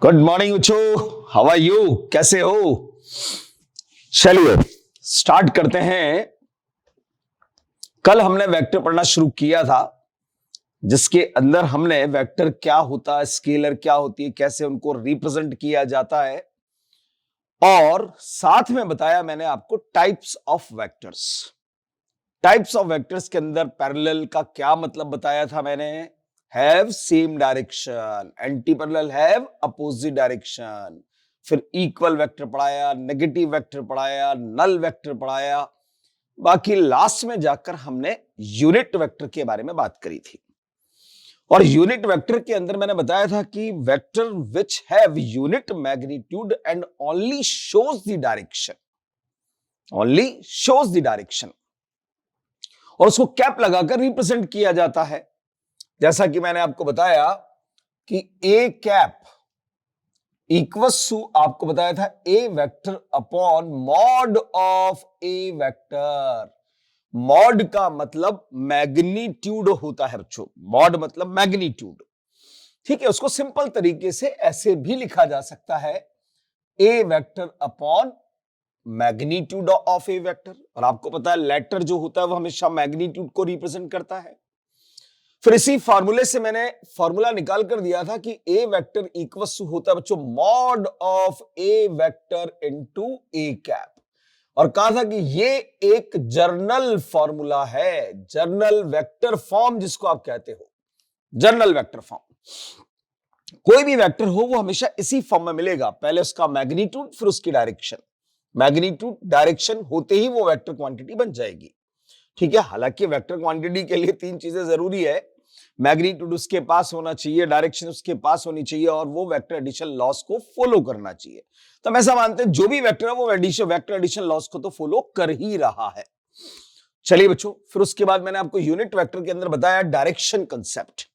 Good morning उचो, how are you, कैसे हो? चलिए स्टार्ट करते हैं। कल हमने वेक्टर पढ़ना शुरू किया था, जिसके अंदर हमने वेक्टर क्या होता है, स्केलर क्या होती है, कैसे उनको रिप्रेजेंट किया जाता है, और साथ में बताया मैंने आपको types of vectors. Types of vectors के अंदर पैरेलल का क्या मतलब बताया था मैंने, have same direction, anti parallel have opposite direction. फिर इक्वल वेक्टर पढ़ाया, नेगेटिव वेक्टर पढ़ाया, नल वेक्टर पढ़ाया। बाकी लास्ट में जाकर हमने यूनिट वेक्टर के बारे में बात करी थी। और यूनिट वेक्टर के अंदर मैंने बताया था कि vector which have unit magnitude and only shows the direction, only shows the direction, और उसको कैप लगाकर रिप्रेजेंट किया जाता है। जैसा कि मैंने आपको बताया कि ए कैप इक्वल्स टू, आपको बताया था, a vector upon mod of A vector. Mod का मतलब मैग्नीट्यूड होता है बच्चों, मॉड मतलब मैग्नीट्यूड। ठीक है, उसको सिंपल तरीके से ऐसे भी लिखा जा सकता है, a vector upon magnitude of A vector. और आपको पता है लेटर जो होता है वो हमेशा मैग्नीट्यूड को रिप्रेजेंट करता है। फिर इसी फार्मूले से मैंने फार्मूला निकाल कर दिया था कि ए वेक्टर इक्वल्स टू होता है बच्चों mod of A vector into A cap, और कहा था कि ये एक जर्नल फॉर्मूला है, जर्नल वेक्टर फॉर्म जिसको आप कहते हो, जर्नल वेक्टर फॉर्म। कोई भी वेक्टर हो वो हमेशा इसी फॉर्म में मिलेगा, पहले उसका मैग्नीट्यूड फिर उसकी डायरेक्शन, मैग्नीट्यूड डायरेक्शन होते ही वो वेक्टर क्वांटिटी बन जाएगी। ठीक है, हालांकि वेक्टर क्वांटिटी के लिए तीन चीजें जरूरी है, मैग्नीट्यूड उसके पास होना चाहिए, डायरेक्शन उसके पास होनी चाहिए, और वो वेक्टर एडिशन लॉस को फॉलो करना चाहिए। तो हम ऐसा मानते हैं जो भी वेक्टर है वो वेक्टर एडिशन लॉस को तो फॉलो कर ही रहा है। चलिए बच्चों, फिर उसके बाद मैंने आपको यूनिट वेक्टर के अंदर बताया direction concept.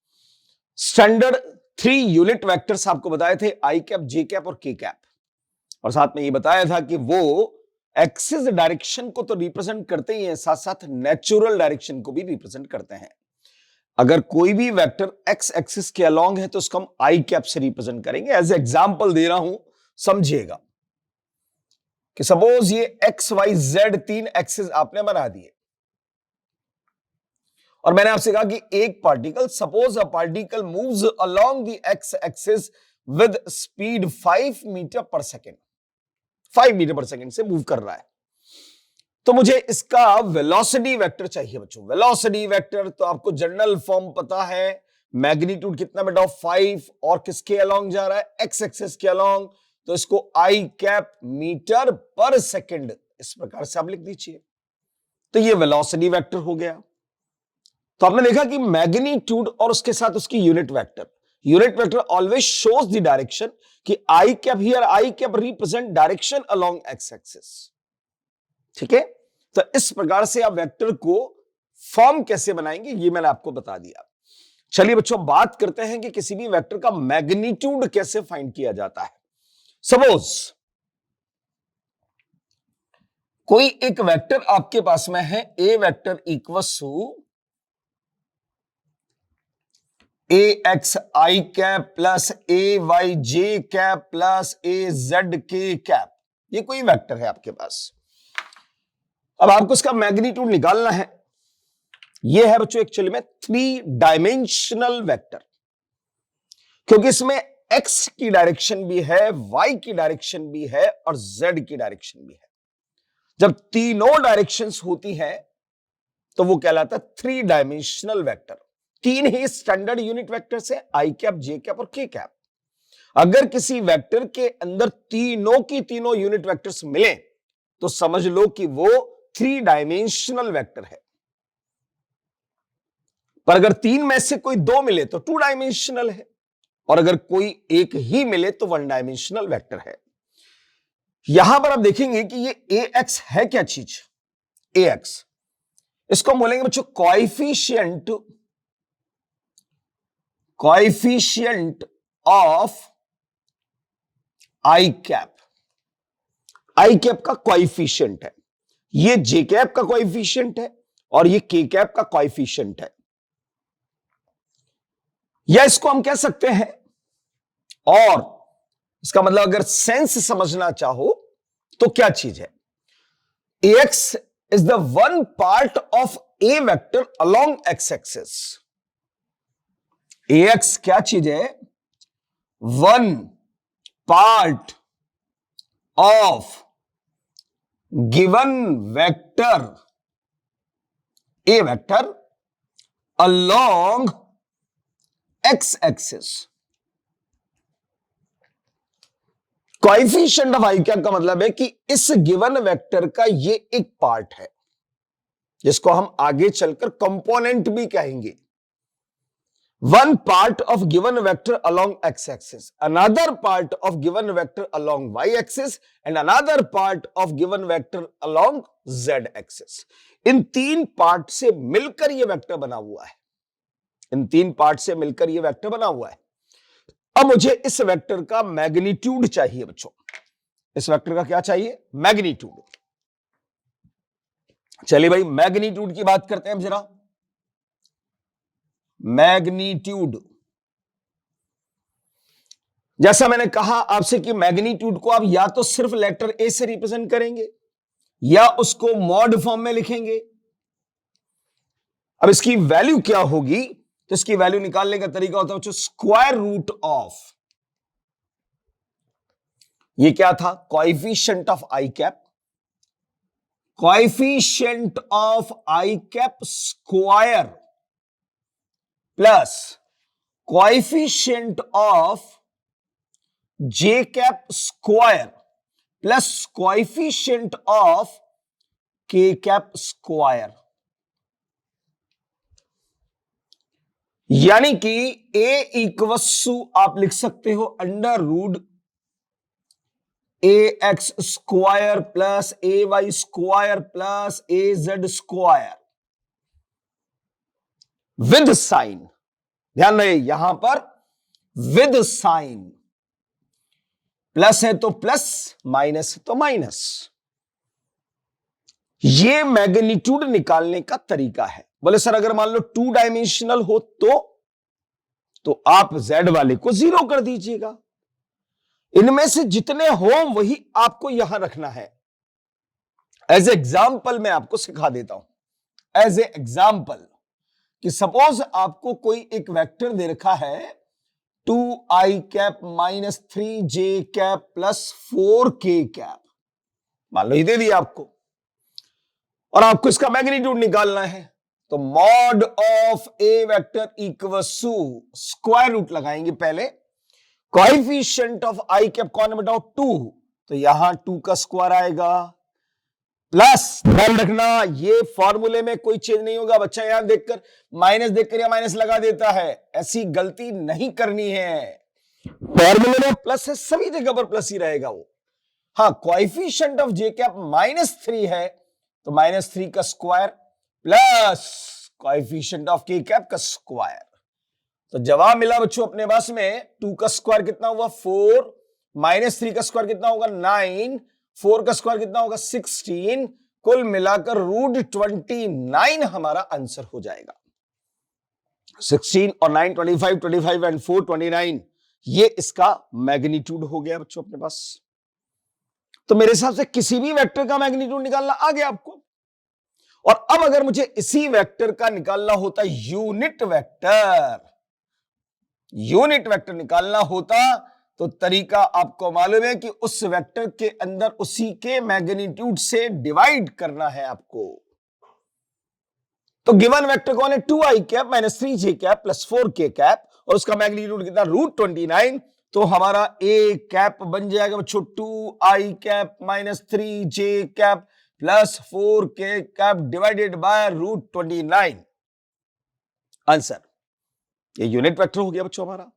Standard 3 unit vectors आपको बताए थे, आई कैप, जे कैप और के कैप, और साथ में ये बताया था कि वो एक्सिस डायरेक्शन को तो रिप्रेजेंट करते ही हैं, साथ साथ नेचुरल डायरेक्शन को भी रिप्रेजेंट करते हैं। अगर कोई भी वेक्टर एक्स एक्सिस के अलोंग है तो उसको हम आई कैप से रिप्रेजेंट करेंगे। एज एग्जांपल दे रहा हूं, समझिएगा कि सपोज ये एक्स वाई जेड 3 एक्सिस आपने बना दिए, और मैंने आपसे कहा कि एक particle, suppose a particle moves along the x axis with speed 5 metre per second, 5 metre per second से मूव कर रहा है, तो मुझे इसका वेलोसिटी वेक्टर चाहिए बच्चों। वेलोसिटी वेक्टर तो आपको जनरल फॉर्म पता है, मैग्नीट्यूड कितना बेटा 5, और किसके अलोंग जा रहा है, एक्स एक्सिस के अलोंग, तो इसको आई कैप मीटर पर सेकेंड इस प्रकार से आप लिख दीजिए, तो ये वेलोसिटी वेक्टर हो गया। तो आपने देखा कि मैग्नीट्यूड और उसके साथ उसकी unit vector always shows the direction, कि I cap here, I cap represent direction along X axis. ठीक है, तो इस प्रकार से आप वेक्टर को फॉर्म कैसे बनाएंगे ये मैंने आपको बता दिया। चलिए बच्चों, बात करते हैं कि किसी भी वेक्टर का मैग्नीट्यूड कैसे फाइंड किया जाता है। सपोज कोई एक वेक्टर आपके पास में है, a vector equals to a X I cap plus A Y J cap plus A Z K cap, ये कोई वेक्टर है आपके पास। अब आपको इसका मैग्नीट्यूड निकालना है। यह है बच्चों एक्चुअली में 3 डायमेंशनल वेक्टर, क्योंकि इसमें एक्स की डायरेक्शन भी है, वाई की डायरेक्शन भी है, और जेड की डायरेक्शन भी है। जब तीनों डायरेक्शंस होती हैं तो वो कहलाता है 3 डायमेंशनल वेक्टर। 3 ही स्टैंडर्ड यूनिट वेक्टर्स है, आई कैप, जे कैप और के कैप। अगर किसी वेक्टर के अंदर तीनों की तीनों यूनिट वेक्टर्स मिले तो समझ लो कि वो 3 डायमेंशनल वेक्टर है। पर अगर 3 में से कोई 2 मिले तो 2 डायमेंशनल है, और अगर कोई एक ही मिले तो 1 डायमेंशनल वेक्टर है। यहां पर आप देखेंगे कि ये ए एक्स है क्या चीज, ए एक्स, इसको बोलेंगे बच्चों coefficient of i cap. I cap का कोएफिशिएंट है, ये जे कैप का कोएफिशिएंट है, और ये के कैप का कोएफिशिएंट है। या इसको हम कह सकते हैं, और इसका मतलब अगर सेंस समझना चाहो तो क्या चीज है, ax is the one part of a vector along x axis. ax क्या चीज है, one part of given vector, A vector along x axis. Coefficient of i cap का मतलब है कि इस गिवन वेक्टर का ये एक पार्ट है जिसको हम आगे चलकर कंपोनेंट भी कहेंगे. One part of given vector along X axis, another part of given vector along Y axis and another part of given vector along Z axis. इन तीन पार्ट से मिलकर यह वेक्टर बना हुआ है, इन तीन पार्ट से मिलकर यह वेक्टर बना हुआ है. अब मुझे इस वेक्टर का मैग्नीट्यूड चाहिए बच्चों, इस वेक्टर का क्या चाहिए, मैग्नीट्यूड. चलिए भाई मैग्नीट्यूड की बात करते हैं जरा. मैग्नीट्यूड, जैसा मैंने कहा आपसे कि मैग्नीट्यूड को आप या तो सिर्फ लेटर ए से रिप्रेजेंट करेंगे या उसको मॉड फॉर्म में लिखेंगे. अब इसकी वैल्यू क्या होगी, तो इसकी वैल्यू निकालने का तरीका होता है बच्चों स्क्वायर रूट ऑफ, ये क्या था, coefficient of i cap, coefficient of i cap square plus coefficient of j cap square plus coefficient of k cap square. यानी कि ए इक्वस आप लिख सकते हो under root A x square plus A y square plus A z square with sign. ध्यान रहे यहां पर विद साइन, प्लस है तो प्लस, माइनस है तो माइनस. ये मैग्नीट्यूड निकालने का तरीका है. बोले सर अगर मान लो टू डायमेंशनल हो तो आप z वाले को 0 कर दीजिएगा. इनमें से जितने हो वही आपको यहां रखना है. एज एग्जाम्पल मैं आपको सिखा देता हूं, एज ए एग्जाम्पल कि सपोज आपको कोई एक वेक्टर दे रखा है 2i cap minus 3j cap plus 4k cap, मान लो ये दे दिया आपको और आपको इसका मैग्नीट्यूड निकालना है. तो mod of A vector equals to square root लगाएंगे पहले, कोएफिशिएंट ऑफ आई कैप कौन बताओ 2, तो यहां 2 का स्क्वायर आएगा प्लस, ध्यान रखना ये फॉर्मूले में कोई चेंज नहीं होगा. बच्चा यहां देखकर माइनस देखकर या माइनस लगा देता है, ऐसी गलती नहीं करनी है. फॉर्मूले में प्लस है, सभी जगह पर प्लस ही रहेगा वो. हाँ कोएफिशिएंट ऑफ जे कैप -3 है तो -3 का square plus coefficient of k cap का स्क्वायर. तो जवाब मिला बच्चों अपने पास में 2 का स्क्वायर कितना हुआ 4, -3 का स्क्वायर कितना होगा 9, 4 का स्क्वायर कितना होगा 16, कुल मिलाकर रूट 29 हमारा आंसर हो जाएगा. 16 और 9 25, 25 एंड 4 29, ये इसका मैग्नीट्यूड हो गया बच्चों अपने पास. तो मेरे हिसाब से किसी भी वेक्टर का मैग्नीट्यूड निकालना आ गया आपको. और अब अगर मुझे इसी वेक्टर का निकालना होता यूनिट वेक्टर, यूनिट वेक्टर निकालना होता तो तरीका आपको मालूम है कि उस वेक्टर के अंदर उसी के मैग्नीट्यूड से डिवाइड करना है आपको. तो गिवन वेक्टर कौन है 2i cap minus 3j cap plus 4k cap और उसका मैग्नीट्यूड कितना रूट 29. तो हमारा a कैप बन जाएगा बच्चों 2i cap minus 3j cap plus 4k cap divided by root 29. Answer ये यूनिट वेक्टर हो गया बच्चों हमारा.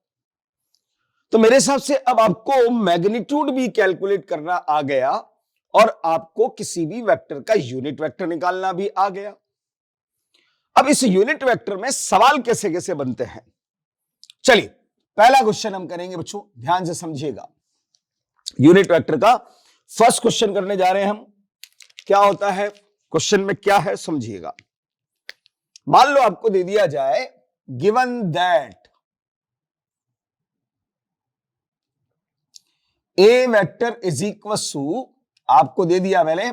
तो मेरे हिसाब से अब आपको मैग्नीट्यूड भी कैलकुलेट करना आ गया और आपको किसी भी वेक्टर का यूनिट वेक्टर निकालना भी आ गया. अब इस यूनिट वेक्टर में सवाल कैसे कैसे बनते हैं, चलिए पहला क्वेश्चन हम करेंगे बच्चों, ध्यान से समझिएगा. यूनिट वेक्टर का फर्स्ट क्वेश्चन करने जा रहे हैं हम. क्या होता है क्वेश्चन में, क्या है समझिएगा. मान लो आपको दे दिया जाए given that A vector is equal to, आपको दे दिया मैंने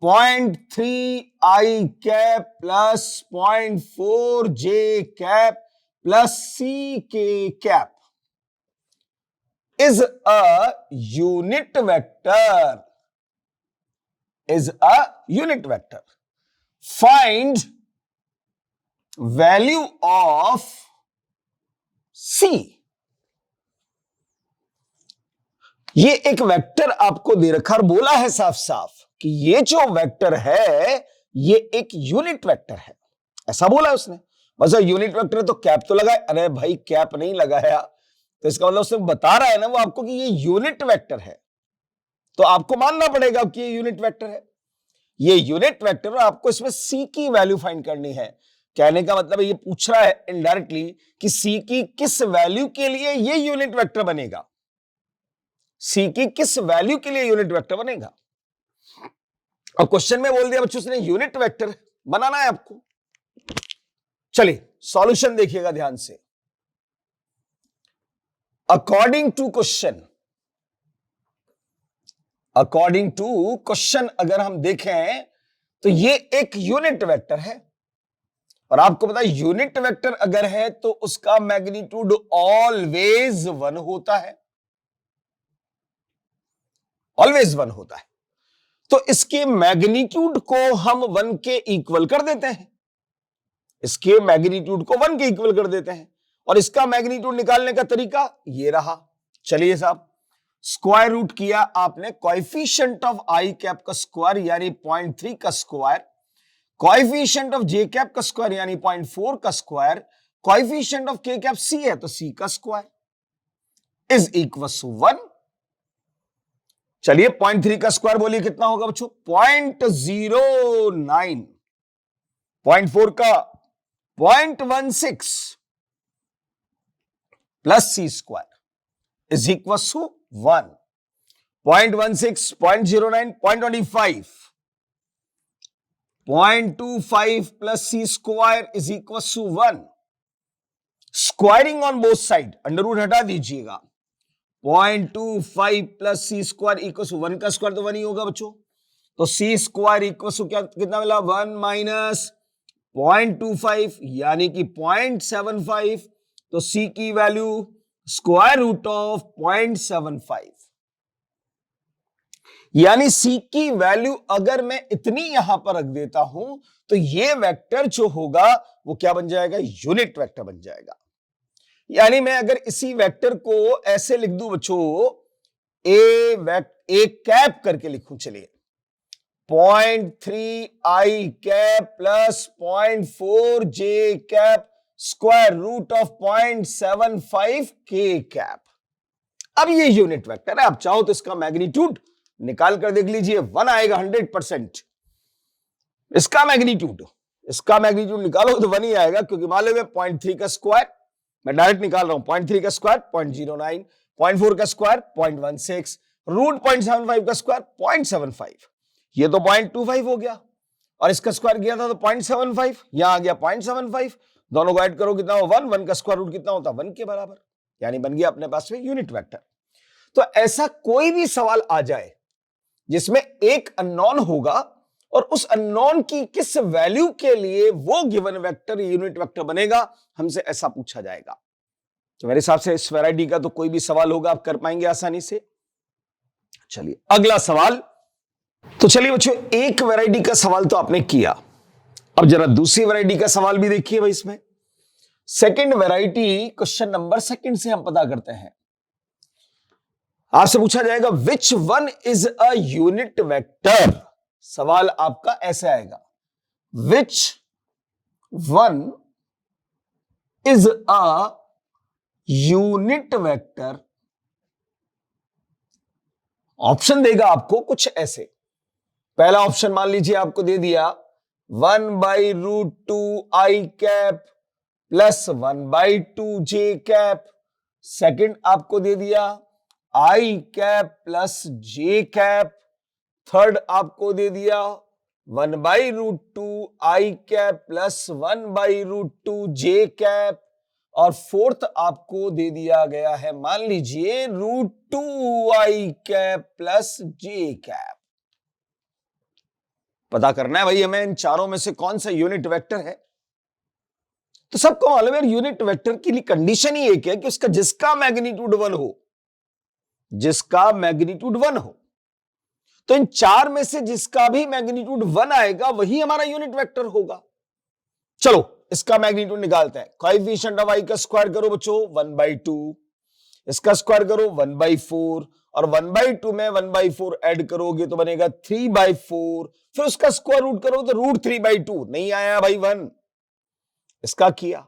0.3 आई cap plus 0.4 J cap plus c k cap is a unit vector, is a unit vector. Find value of C. ये एक वेक्टर आपको दे रखा और बोला है साफ साफ कि ये जो वेक्टर है ये एक यूनिट वेक्टर है, ऐसा बोला उसने। बस यूनिट वेक्टर तो कैप तो लगाए, अरे भाई कैप नहीं लगाया तो इसका मतलब उसने बता रहा है ना वो आपको कि ये यूनिट वेक्टर है, तो आपको मानना पड़ेगा कि ये यूनिट वेक्टर है। ये यूनिट वेक्टर और आपको इसमें सी की वैल्यू फाइंड करनी है। कहने का मतलब ये पूछ रहा है इनडायरेक्टली कि सी की किस वैल्यू के लिए ये यूनिट वेक्टर बनेगा, सी की किस वैल्यू के लिए यूनिट वेक्टर बनेगा। और क्वेश्चन में बोल दिया बच्चों उसने यूनिट वेक्टर बनाना है आपको। चलिए सॉल्यूशन देखिएगा ध्यान से। अकॉर्डिंग टू क्वेश्चन अगर हम देखें तो ये एक यूनिट वेक्टर है और आपको पता है यूनिट वेक्टर अगर है तो उसका मैग्नीट्यूड ऑलवेज 1 होता है, ऑलवेज 1 होता है। तो इसके मैग्नीट्यूड को हम 1 के इक्वल कर देते हैं, इसके मैग्नीट्यूड को 1 के इक्वल कर देते हैं और इसका मैग्नीट्यूड निकालने का तरीका ये रहा। चलिए साहब, स्क्वायर रूट किया आपने कोएफिशिएंट ऑफ आई कैप का स्क्वायर यानी 0.3 का square, coefficient of j cap का स्क्वायर यानी 0.4 का square, coefficient of k cap C है तो सी का स्क्वायर इज इक्वल टू 1। चलिए 0.3 का स्क्वायर बोलिए कितना होगा बच्चों, 0.09, 0.4 का 0.16 plus c square is equal to 1। 0.16, 0.09, 0.25, 0.25 plus c square is equal to 1। Squaring on both side, under root हटा दीजिएगा। 0.25 plus c square equal to 1 का स्क्वायर तो 1 ही होगा बच्चों, तो सी स्क्वायर इक्वल टू क्या कितना मिला, 1 माइनस 0.25 यानी कि 0.75, तो सी की वैल्यू स्क्वायर रूट ऑफ 0.75 यानी सी की वैल्यू अगर मैं इतनी यहां पर रख देता हूं तो ये वेक्टर जो होगा वो क्या बन जाएगा, यूनिट वेक्टर बन जाएगा। यानी मैं अगर इसी वेक्टर को ऐसे लिख दूं बच्चों, ए कैप करके लिखूं, चलिए 0.3 आई cap plus 0.4 J cap square root of 0.75 K cap. अब ये यूनिट वेक्टर है, आप चाहो तो इसका मैग्नीट्यूड निकाल कर देख लीजिए, 1 आएगा 100%। इसका मैग्नीट्यूड निकालो तो 1 ही आएगा, क्योंकि मान लो 0.3 का स्क्वायर मैं डायरेक्ट निकाल रहा हूं, 0.3 का स्क्वायर 0.09, 0.4 का स्क्वायर 0.16, रूट 0.75 का स्क्वायर 0.75, ये तो 0.25 हो गया और इसका स्क्वायर किया था तो 0.75, यहां आ गया 0.75, दोनों को ऐड करो कितना हो 1, 1 का स्क्वायर रूट कितना होता 1 के बराबर, यानी बन गया अपने पास में यूनिट वेक्टर। तो ऐसा कोई भी सवाल आ जाए जिसमें एक अननोन होगा और उस अननोन की किस वैल्यू के लिए वो गिवन वेक्टर यूनिट वेक्टर बनेगा, हमसे ऐसा पूछा जाएगा। तो मेरे हिसाब से इस वैरायटी का तो कोई भी सवाल होगा आप कर पाएंगे आसानी से। चलिए अगला सवाल। तो चलिए बच्चों, एक वैरायटी का सवाल तो आपने किया, अब जरा दूसरी वैरायटी का सवाल भी देखिए भाई। इसमें सेकंड वैरायटी क्वेश्चन नंबर 2 से हम पता करते हैं। आपसे पूछा जाएगा which one is a unit vector. सवाल आपका ऐसे आएगा, which one is a unit vector. Option देगा आपको कुछ ऐसे। पहला ऑप्शन मान लीजिए आपको दे दिया 1/√2 आई कैप प्लस 1/2 जे कैप। सेकंड आपको दे दिया आई कैप प्लस जे कैप। थर्ड आपको दे दिया 1/√2 आई कैप प्लस 1/√2 जे कैप। और फोर्थ आपको दे दिया गया है, मान लीजिए √2i प्लस जे कैप। पता करना है भाई हमें इन चारों में से कौन सा यूनिट वेक्टर है। तो सबको मालूम है यूनिट वेक्टर के लिए कंडीशन ही एक है कि उसका जिसका मैग्नीट्यूड 1 हो, जिसका मैग्नीट्यूड 1 हो, तो इन चार में से जिसका भी मैग्नीट्यूड 1 आएगा वही हमारा यूनिट वेक्टर होगा। चलो इसका मैग्नीट्यूड निकालते हैं। कोएफिशिएंट ऑफ i का स्क्वायर करो बच्चों 1/2, इसका स्क्वायर करो 1/4, और 1/2 में 1/4 ऐड करोगे तो बनेगा 3/4, फिर उसका स्क्वायर रूट करो तो √3/2। नहीं आया भाई 1, इसका किया।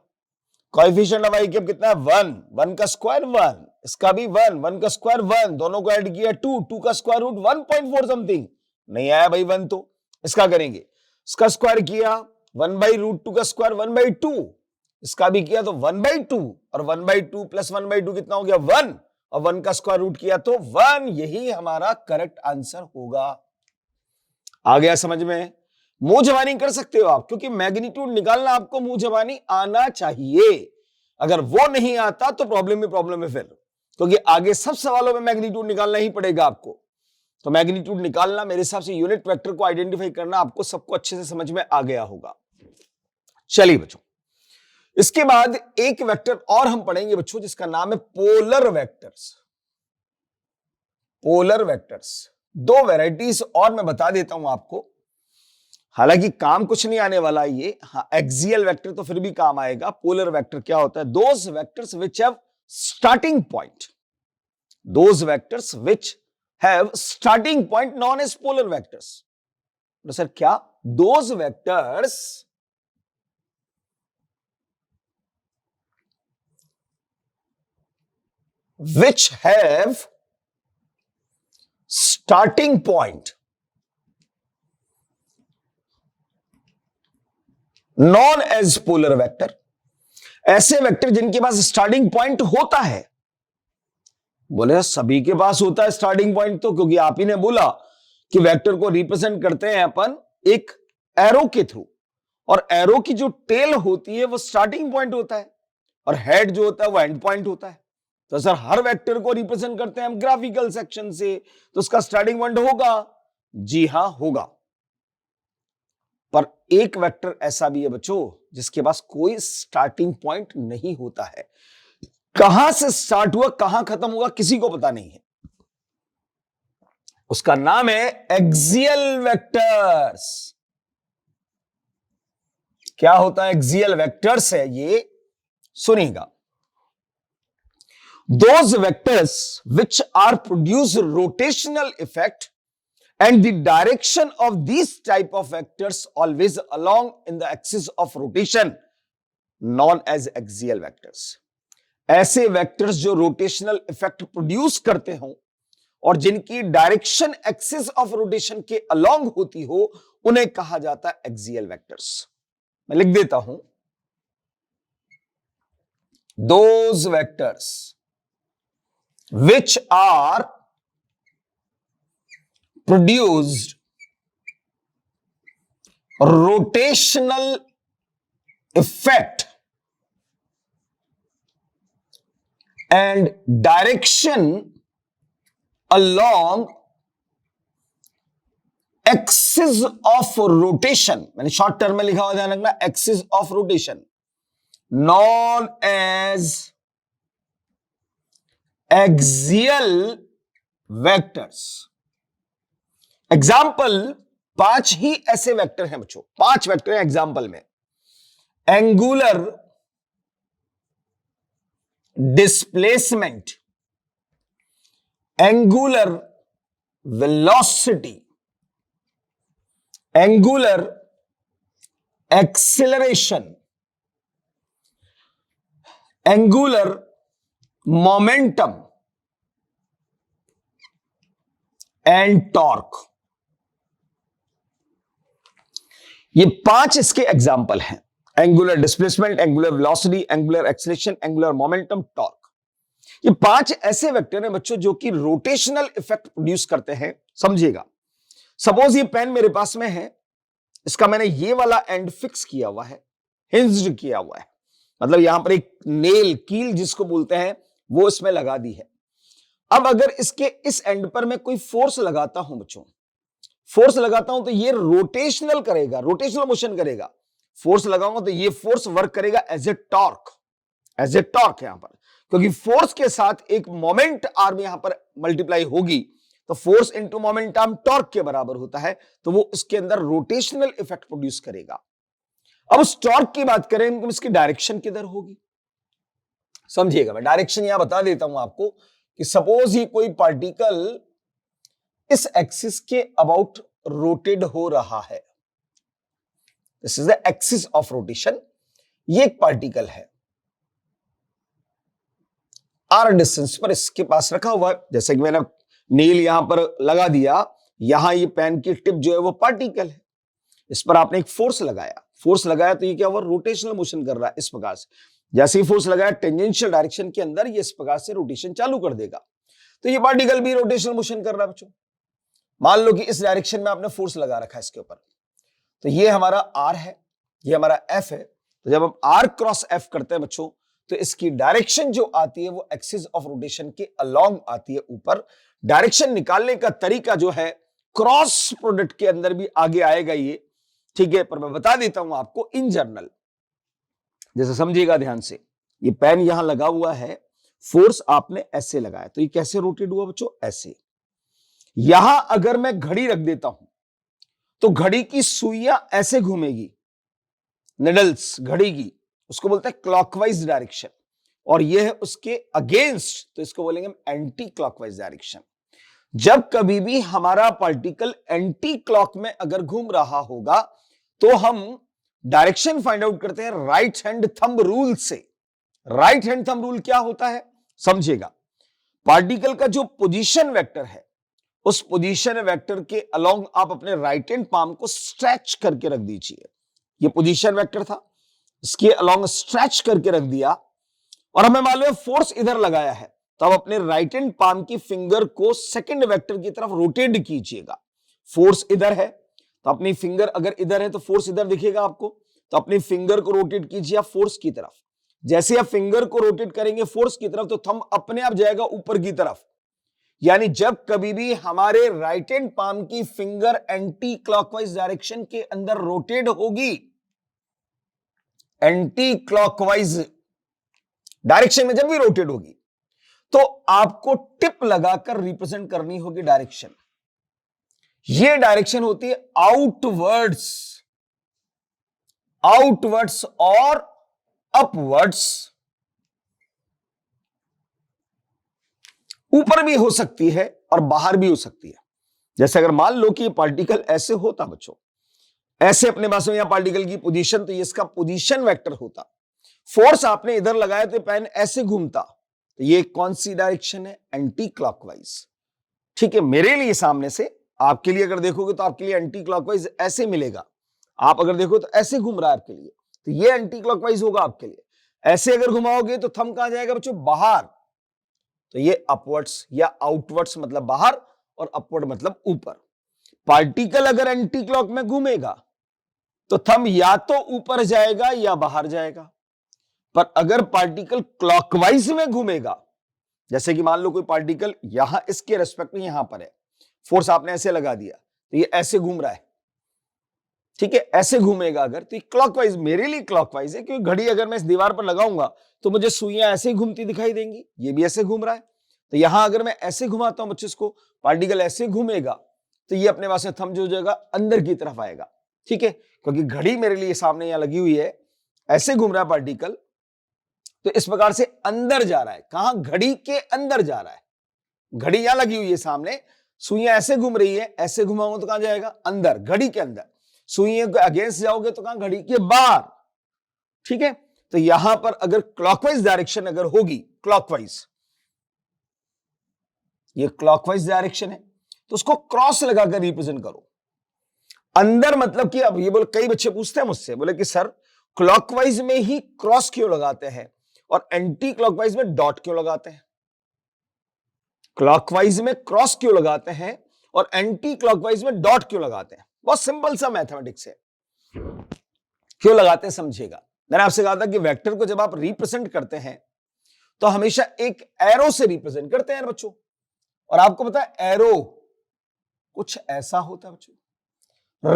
कोएफिशिएंट ऑफ i क्यूब कितना है 1, 1 का स्क्वायर 1, इसका भी 1, 1 का स्क्वायर 1, दोनों को ऐड किया 2, 2 का स्क्वायर रूट 1.4 समथिंग। नहीं आया भाई 1, तो इसका करेंगे, इसका स्क्वायर किया 1/√2 का स्क्वायर 1/2, इसका भी किया तो 1/2, और 1/2 प्लस 1/2 कितना हो गया 1, और 1 का स्क्वायर रूट किया तो 1। यही हमारा करेक्ट आंसर होगा। आ गया समझ में? मुंह जबानी कर सकते हो आप, क्योंकि मैग्नीट्यूड निकालना आपको मुंह जबानी आना चाहिए। अगर वो नहीं आता तो प्रॉब्लम है फिर, क्योंकि आगे सब सवालों में मैग्नीट्यूड निकालना ही पड़ेगा आपको। तो मैग्नीट्यूड निकालना, मेरे हिसाब से यूनिट वेक्टर को आइडेंटिफाई करना आपको सबको अच्छे से समझ में आ गया होगा। चलिए बच्चों, इसके बाद एक वेक्टर और हम पढ़ेंगे बच्चों जिसका नाम है पोलर वेक्टर्स। पोलर वेक्टर्स दो वैरायटीज और मैं बता देता हूं आपको, हालांकि काम कुछ नहीं आने वाला ये। हाँ, एक्सियल वेक्टर तो फिर भी काम आएगा। पोलर वेक्टर क्या होता है? Those vectors which have starting point, those vectors which have starting point known as polar vectors. तो सर क्या? Those vectors which have starting point known as polar vector। ऐसे वेक्टर जिनके पास स्टार्टिंग पॉइंट होता है। बोले सभी के पास होता है स्टार्टिंग पॉइंट, तो क्योंकि आप ही ने बोला कि वेक्टर को रिप्रेजेंट करते हैं अपन एक एरो के थ्रू, और एरो की जो टेल होती है वो स्टार्टिंग पॉइंट होता है, और हेड जो होता है वो एंड पॉइंट होता है। तो सर हर वेक्टर को रिप्रेजेंट करते हैं हम ग्राफिकल सेक्शन से, तो उसका स्टार्टिंग पॉइंट होगा। जी हां होगा, पर एक वेक्टर ऐसा भी है बच्चों जिसके पास कोई स्टार्टिंग पॉइंट नहीं होता है। कहां से स्टार्ट हुआ कहां खत्म हुआ किसी को पता नहीं है। उसका नाम है एक्सियल वेक्टर्स। क्या होता है? एक्सियल वेक्टर्स है ये, सुनिएगा। Those vectors which are produce rotational effect and the direction of these type of vectors always along in the axis of rotation known as axial vectors। ऐसे वेक्टर्स जो rotational effect produce करते हो और जिनकी direction axis of rotation के along होती हो उन्हें कहा जाता है एक्सियल वेक्टर्स। मैं लिख देता हूं, those vectors which are produced rotational effect and direction along axis of rotation, मैंने शॉर्ट टर्म में लिखा हुआ ध्यान रखना, axis of rotation known as axial vectors. Example 5 ही ऐसे वेक्टर हैं बच्चों, 5 वेक्टर हैं एग्जाम्पल में। Angular displacement, angular velocity, angular acceleration, angular momentum and torque. ये 5 इसके एग्जाम्पल हैं। Angular displacement, angular velocity, angular acceleration, angular momentum, torque. ये 5 ऐसे वेक्टर हैं बच्चों जो कि रोटेशनल इफेक्ट प्रोड्यूस करते हैं। समझिएगा, सपोज ये पेन मेरे पास में है, इसका मैंने ये वाला एंड फिक्स किया हुआ है, हिंज्ड किया हुआ है। मतलब यहां पर एक नेल कील जिसको बोलते हैं वो इसमें लगा दी है। अब अगर इसके इस एंड पर मैं कोई फोर्स लगाता हूं बच्चों, फोर्स लगाता हूं तो ये रोटेशनल करेगा, रोटेशनल मोशन करेगा। फोर्स लगाऊंगा तो ये फोर्स वर्क करेगा as a torque, as a torque यहां पर, क्योंकि फोर्स के साथ एक मोमेंट आर्म यहां पर मल्टीप्लाई होगी तो force into moment arm torque के बराबर होता है, तो वो इसके अंदर रोटेशनल इफेक्ट प्रोड्यूस करेगा। अब उस टॉर्क की बात करें तो इसकी डायरेक्शन किधर होगी, समझिएगा। मैं डायरेक्शन यहां बता देता हूं आपको कि सपोज ही कोई पार्टिकल इस एक्सिस के अबाउट रोटेट हो रहा है, this is the axis of rotation. ये एक पार्टिकल है, आर डिस्टेंस पर इसके पास रखा हुआ है, जैसे कि मैंने नील यहां पर लगा दिया, यहां ये पेन की टिप जो है वो पार्टिकल है, इस पर आपने एक फोर्स लगाया, फोर्स लगाया तो ये क्या हुआ, रोटेशनल मोशन कर रहा है इस प्रकार से। जैसे ही फोर्स लगाया टेंजेंशियल डायरेक्शन के अंदर ये इस प्रकार से रोटेशन चालू कर देगा, तो ये पार्टिकल भी रोटेशनल मोशन कर रहा है बच्चों। मान लो कि इस डायरेक्शन में आपने फोर्स लगा रखा है इसके ऊपर, तो ये हमारा आर है, ये हमारा एफ है। तो जब हम आर क्रॉस एफ करते हैं बच्चों तो इसकी डायरेक्शन जो आती है वो एक्सिस ऑफ रोटेशन के अलोंग आती है ऊपर। डायरेक्शन निकालने का तरीका जो है क्रॉस प्रोडक्ट के अंदर भी आगे आएगा ये, ठीक है, पर मैं बता देता हूं आपको इन जनरल, जैसे समझिएगा ध्यान से। ये पेन यहां लगा हुआ है, फोर्स आपने ऐसे लगाया तो ये कैसे रोटेट हुआ बच्चों, ऐसे। यहां अगर मैं घड़ी रख देता हूं तो घड़ी की सुइयां ऐसे घूमेगी, निडल्स घड़ी की, उसको बोलते हैं क्लॉकवाइज डायरेक्शन, और यह है उसके अगेंस्ट, तो इसको बोलेंगे हम एंटी क्लॉकवाइज डायरेक्शन। जब कभी भी हमारा पार्टिकल एंटी क्लॉक में अगर घूम रहा होगा तो हम डायरेक्शन फाइंड आउट करते हैं राइट हैंड थंब रूल से। राइट हैंड थंब रूल क्या होता है समझिएगा, पार्टिकल का जो पोजीशन वेक्टर है उस पोजीशन वेक्टर के अलोंग आप अपने राइट हैंड पाम को स्ट्रेच करके रख दीजिए। ये पोजीशन वेक्टर था, इसके अलोंग स्ट्रेच करके रख दिया, और हमें मालूम है फोर्स इधर लगाया है, तो आप अपने राइट हैंड पाम की फिंगर को सेकंड वेक्टर की तरफ रोटेट कीजिएगा। फोर्स इधर है तो अपनी फिंगर अगर इधर है तो फोर्स इधर दिखेगा आपको, तो अपनी फिंगर को रोटेट कीजिए आप फोर्स की तरफ। जैसे आप फिंगर को रोटेट करेंगे फोर्स की तरफ तो थंब अपने आप जाएगा ऊपर की तरफ। यानी जब कभी भी हमारे राइट हैंड पाम की फिंगर एंटी क्लॉकवाइज डायरेक्शन के अंदर रोटेट होगी, एंटी क्लॉकवाइज डायरेक्शन में जब भी रोटेट होगी, तो आपको टिप लगाकर रिप्रेजेंट करनी होगी डायरेक्शन। ये डायरेक्शन होती है आउटवर्ड्स, आउटवर्ड्स और अपवर्ड्स। ऊपर भी हो सकती है और बाहर भी हो सकती है। जैसे अगर मान लो कि ये पार्टिकल ऐसे होता बच्चों, ऐसे अपने पास में यहां पार्टिकल की पोजीशन, तो ये इसका पोजीशन वेक्टर होता। फोर्स आपने इधर लगाया तो पेन ऐसे घूमता, तो ये कौन सी डायरेक्शन है, एंटी क्लॉकवाइज। ठीक है, मेरे लिए सामने से, आपके लिए अगर देखोगे तो आपके लिए एंटी क्लॉकवाइज ऐसे मिलेगा। आप अगर देखो तो ऐसे घूम रहा है आपके लिए, तो ये एंटी क्लॉकवाइज होगा आपके लिए। ऐसे अगर घुमाओगे तो थंब कहां जाएगा बच्चों, बाहर, तो ये अपवर्ड्स या आउटवर्ड्स मतलब बाहर, और अपवर्ड मतलब ऊपर। पार्टिकल अगर एंटी क्लॉक में घूमेगा तो थंब या तो ऊपर जाएगा या बाहर जाएगा, पर अगर पार्टिकल क्लॉकवाइज में घूमेगा, जैसे कि मान लो कोई पार्टिकल यहां इसके रेस्पेक्ट में यहां पर है, फोर्स आपने ऐसे लगा दिया तो ये ऐसे घूम रहा है, ठीक है, ऐसे घूमेगा अगर, तो ये क्लॉकवाइज, मेरे लिए क्लॉकवाइज है, क्योंकि घड़ी अगर मैं इस दीवार पर लगाऊंगा तो मुझे सुइयां ऐसे ही घूमती दिखाई देंगी, ये भी ऐसे घूम रहा है। तो यहां अगर मैं ऐसे घुमाता हूं बच्चे इसको, पार्टिकल ऐसे घूमेगा तो ये अपने पास में थंब जो हो जाएगा अंदर की तरफ आएगा, ठीक है, क्योंकि घड़ी मेरे लिए सामने यहां लगी हुई है, ऐसे घूम रहा है पार्टिकल, तो इस प्रकार से अंदर जा रहा है। कहां, घड़ी के अंदर जा रहा है। घड़ी यहां लगी हुई है सामने, सुइयां ऐसे घूम रही है, ऐसे घुमाऊंगा तो कहां जाएगा, अंदर, घड़ी के अंदर। सुइयों के अगेंस्ट जाओगे तो कहां, घड़ी के बाहर, ठीक है। तो यहां पर अगर क्लॉकवाइज डायरेक्शन अगर होगी, क्लॉकवाइज, ये क्लॉकवाइज डायरेक्शन है, तो उसको क्रॉस लगाकर रिप्रेजेंट करो। अंदर मतलब कि, अब ये बोले, कई बच्चे पूछते हैं मुझसे, बोले कि सर क्लॉकवाइज में ही क्रॉस क्यों लगाते हैं और एंटी क्लॉकवाइज में डॉट क्यों लगाते हैं? क्लॉकवाइज में क्रॉस क्यों लगाते हैं और एंटी क्लॉकवाइज में डॉट क्यों लगाते हैं? बहुत सिंपल सा मैथमेटिक्स है। क्यों लगाते हैं समझिएगा। मैंने आपसे कहा था कि वेक्टर को जब आप रिप्रेजेंट करते हैं तो हमेशा एक एरो से रिप्रेजेंट करते हैं बच्चों। और आपको पता है एरो कुछ ऐसा होता है बच्चों,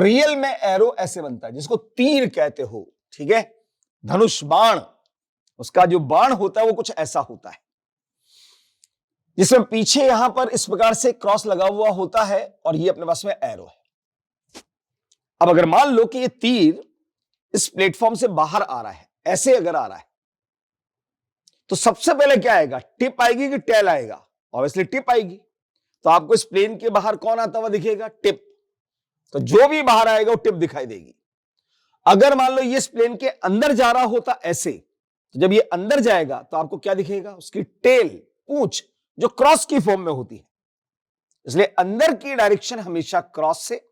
रियल में एरो ऐसे बनता है जिसको तीर कहते हो, ठीक है, धनुष बाण, उसका जो बाण होता है वो कुछ ऐसा होता है जिसमें पीछे यहां पर इस प्रकार से क्रॉस लगा हुआ होता है और ये अपने पास में एरो है। अब अगर मान लो कि ये तीर इस प्लेटफॉर्म से बाहर आ रहा है, ऐसे अगर आ रहा है, तो सबसे पहले क्या आएगा, टिप आएगी कि टेल आएगा? ऑब्वियसली टिप आएगी। तो आपको इस प्लेन के बाहर कौन आता हुआ दिखेगा? टिप। तो जो भी बाहर आएगा वो टिप दिखाई देगी। अगर मान लो ये इस प्लेन के अंदर जा रहा होता ऐसे, तो जब ये अंदर जाएगा तो आपको क्या दिखेगा? उसकी टेल, पूंछ, जो क्रॉस की फॉर्म में होती है। इसलिए अंदर की डायरेक्शन हमेशा क्रॉस से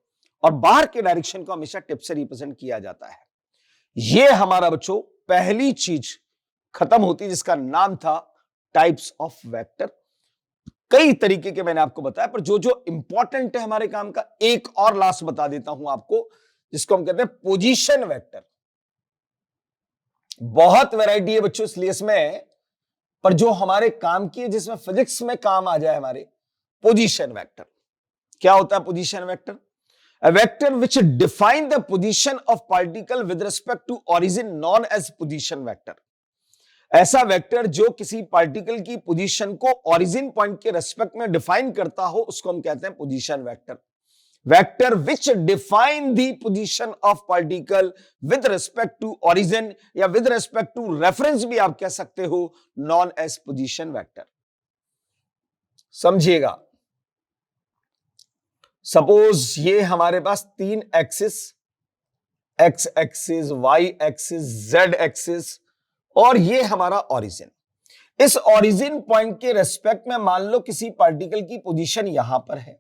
और बाहर के डायरेक्शन को हमेशा टिप से रिप्रेजेंट किया जाता है। यह हमारा बच्चों पहली चीज खत्म होती है जिसका नाम था टाइप्स ऑफ वेक्टर। कई तरीके के मैंने आपको बताया, पर जो जो इंपॉर्टेंट है हमारे काम का, एक और लास्ट बता देता हूं आपको, जिसको हम कहते हैं पोजीशन वेक्टर। बहुत वैरायटी है बच्चों इसलिए इसमें, पर जो हमारे काम की है, जिसमें फिजिक्स में काम आ जाए हमारे, पोजीशन वेक्टर। क्या होता है position vector? A vector which define the position of particle with respect to origin known as position vector। ऐसा वेक्टर जो किसी पार्टिकल की पोजीशन को ओरिजिन पॉइंट के रेस्पेक्ट में डिफाइन करता हो उसको हम कहते हैं position vector. Vector which define the position of particle with respect to origin या विद रेस्पेक्ट टू रेफरेंस भी आप कह सकते हो, नॉन एज पोजीशन वेक्टर। समझिएगा, सपोज ये हमारे पास तीन axis, x axis, y axis, z axis, और ये हमारा ओरिजिन। इस ओरिजिन पॉइंट के रेस्पेक्ट में मान लो किसी पार्टिकल की पोजीशन यहां पर है,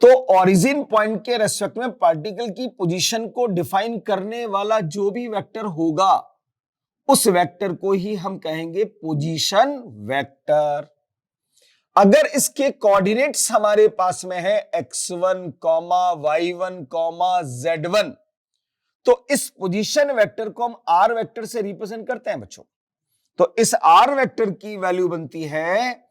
तो ओरिजिन पॉइंट के रेस्पेक्ट में पार्टिकल की पोजीशन को डिफाइन करने वाला जो भी वेक्टर होगा उस वेक्टर को ही हम कहेंगे पोजीशन वेक्टर। अगर इसके कोऑर्डिनेट्स हमारे पास में है x1, y1, z1, तो इस पोजीशन वेक्टर को हम r वेक्टर से रिप्रेजेंट करते हैं बच्चों। तो इस r वेक्टर की वैल्यू बनती है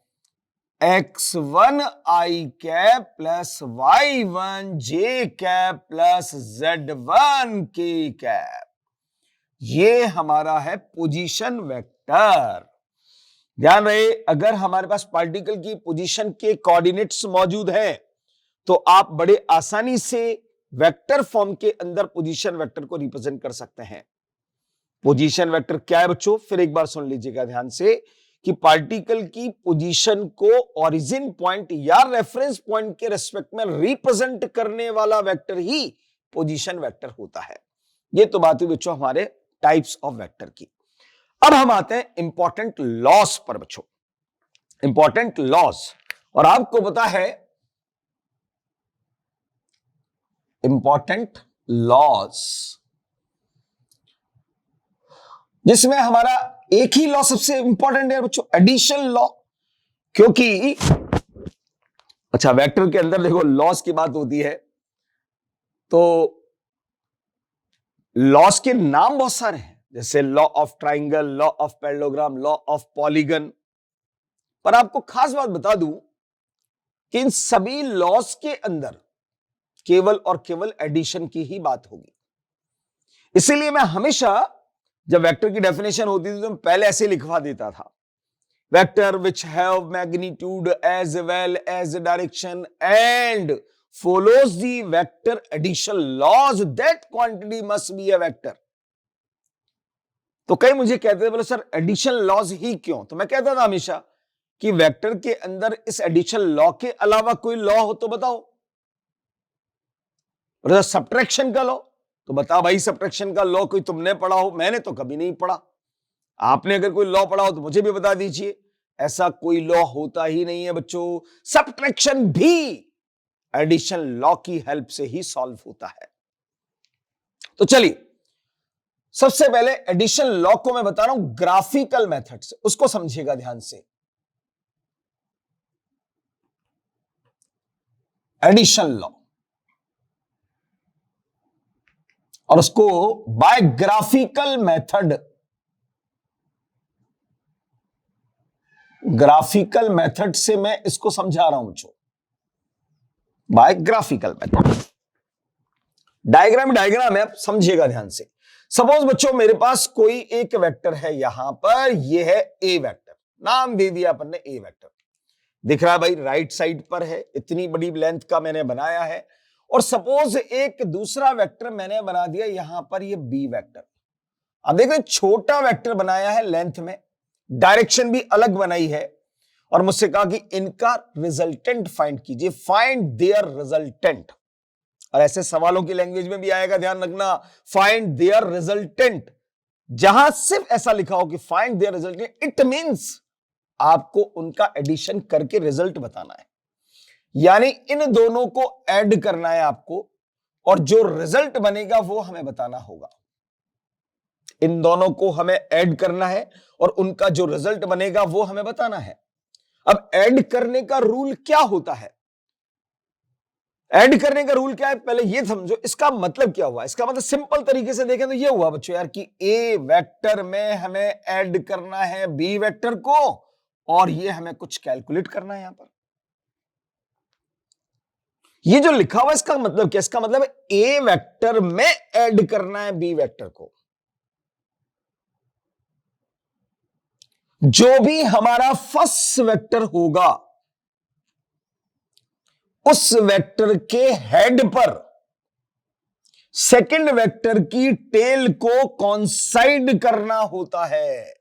x1 i cap plus y1 j cap plus z1 k cap. ये हमारा है पोजीशन वेक्टर। ध्यान रहे, अगर हमारे पास पार्टिकल की पोजीशन के कोऑर्डिनेट्स मौजूद हैं तो आप बड़े आसानी से वेक्टर फॉर्म के अंदर पोजीशन वेक्टर को रिप्रेजेंट कर सकते हैं। पोजीशन वेक्टर क्या है बच्चों? फिर एक बार सुन लीजिएगा ध्यान से कि पार्टिकल की पोजीशन को ओरिजिन पॉइंट या रेफरेंस पॉइंट के रेस्पेक्ट में रिप्रेजेंट करने वाला वेक्टर ही पोजीशन वेक्टर होता है। ये तो बात हुई बच्चों हमारे टाइप्स ऑफ वेक्टर की। अब हम आते हैं इंपॉर्टेंट लॉस पर बच्चों। इंपॉर्टेंट लॉस, और आपको पता है इंपॉर्टेंट लॉस जिसमें हमारा एक ही लॉ सबसे इंपॉर्टेंट है बच्चों, एडिशन लॉ। क्योंकि अच्छा वेक्टर के अंदर देखो लॉस की बात होती है तो लॉस के नाम बहुत सारे हैं, जैसे law of triangle, law of parallelogram, law of polygon. पर आपको खास बात बता दूं कि इन सभी लॉस के अंदर केवल और केवल एडिशन की ही बात होगी। इसीलिए मैं हमेशा जब वेक्टर की डेफिनेशन होती थी तो मैं पहले ऐसे लिखवा देता था, vector which have magnitude as well as direction and follows the vector addition laws that quantity must be a vector। तो कई मुझे कहते थे बोले सर एडिशन लॉज ही क्यों? तो मैं कहता था हमेशा कि वेक्टर के अंदर इस एडिशन लॉ के अलावा कोई लॉ हो तो बताओ। सब्ट्रैक्शन का लॉ, तो बता भाई सब्ट्रैक्शन का लॉ कोई तुमने पढ़ा हो? मैंने तो कभी नहीं पढ़ा। आपने अगर कोई लॉ पढ़ा हो तो मुझे भी बता दीजिए। ऐसा कोई लॉ होता ही नहीं है बच्चों। सब्ट्रैक्शन भी एडिशन लॉ की हेल्प से ही सॉल्व होता है। तो चलिए सबसे पहले एडिशन लॉ को मैं बता रहा हूं ग्राफिकल मेथड से, उसको समझिएगा ध्यान से। एडिशन लॉ, और उसको by graphical method, graphical method से मैं इसको समझा रहा हूं बच्चों, by graphical method. Diagram diagram है, आप समझिएगा ध्यान से। सपोज बच्चों मेरे पास कोई एक वेक्टर है, यहां पर ये है ए वेक्टर, नाम दे दिया अपन ने ए वेक्टर, दिख रहा है भाई राइट साइड पर है, इतनी बड़ी लेंथ का मैंने बनाया है। और सपोज एक दूसरा वेक्टर मैंने बना दिया यहां पर, ये बी वेक्टर। अब देखो छोटा वेक्टर बनाया है लेंथ में, डायरेक्शन भी अलग बनाई है, और मुझसे कहा कि इनका रिजल्टेंट फाइंड कीजिए, फाइंड देयर रिजल्टेंट। और ऐसे सवालों की लैंग्वेज में भी आएगा, ध्यान रखना, फाइंड देयर रिजल्टेंट। जहां सिर्फ ऐसा लिखा हो कि find their resultant, it means आपको उनका एडिशन करके रिजल्ट बताना है, यानी इन दोनों को ऐड करना है आपको, और जो रिजल्ट बनेगा वो हमें बताना होगा। इन दोनों को हमें ऐड करना है और उनका जो रिजल्ट बनेगा वो हमें बताना है। अब ऐड करने का रूल क्या होता है? ऐड करने का रूल क्या है, पहले ये समझो इसका मतलब क्या हुआ। इसका मतलब सिंपल तरीके से देखें तो ये हुआ बच्चों यार कि ए वेक्टर में हमें ऐड करना है बी वेक्टर को, और ये हमें कुछ कैलकुलेट करना है। यहां पर ये जो लिखा हुआ इसका मतलब क्या? इसका मतलब ए वेक्टर में ऐड करना है बी वेक्टर को। जो भी हमारा फर्स्ट वेक्टर होगा उस वेक्टर के हेड पर सेकंड वेक्टर की टेल को कॉन्साइड करना होता है।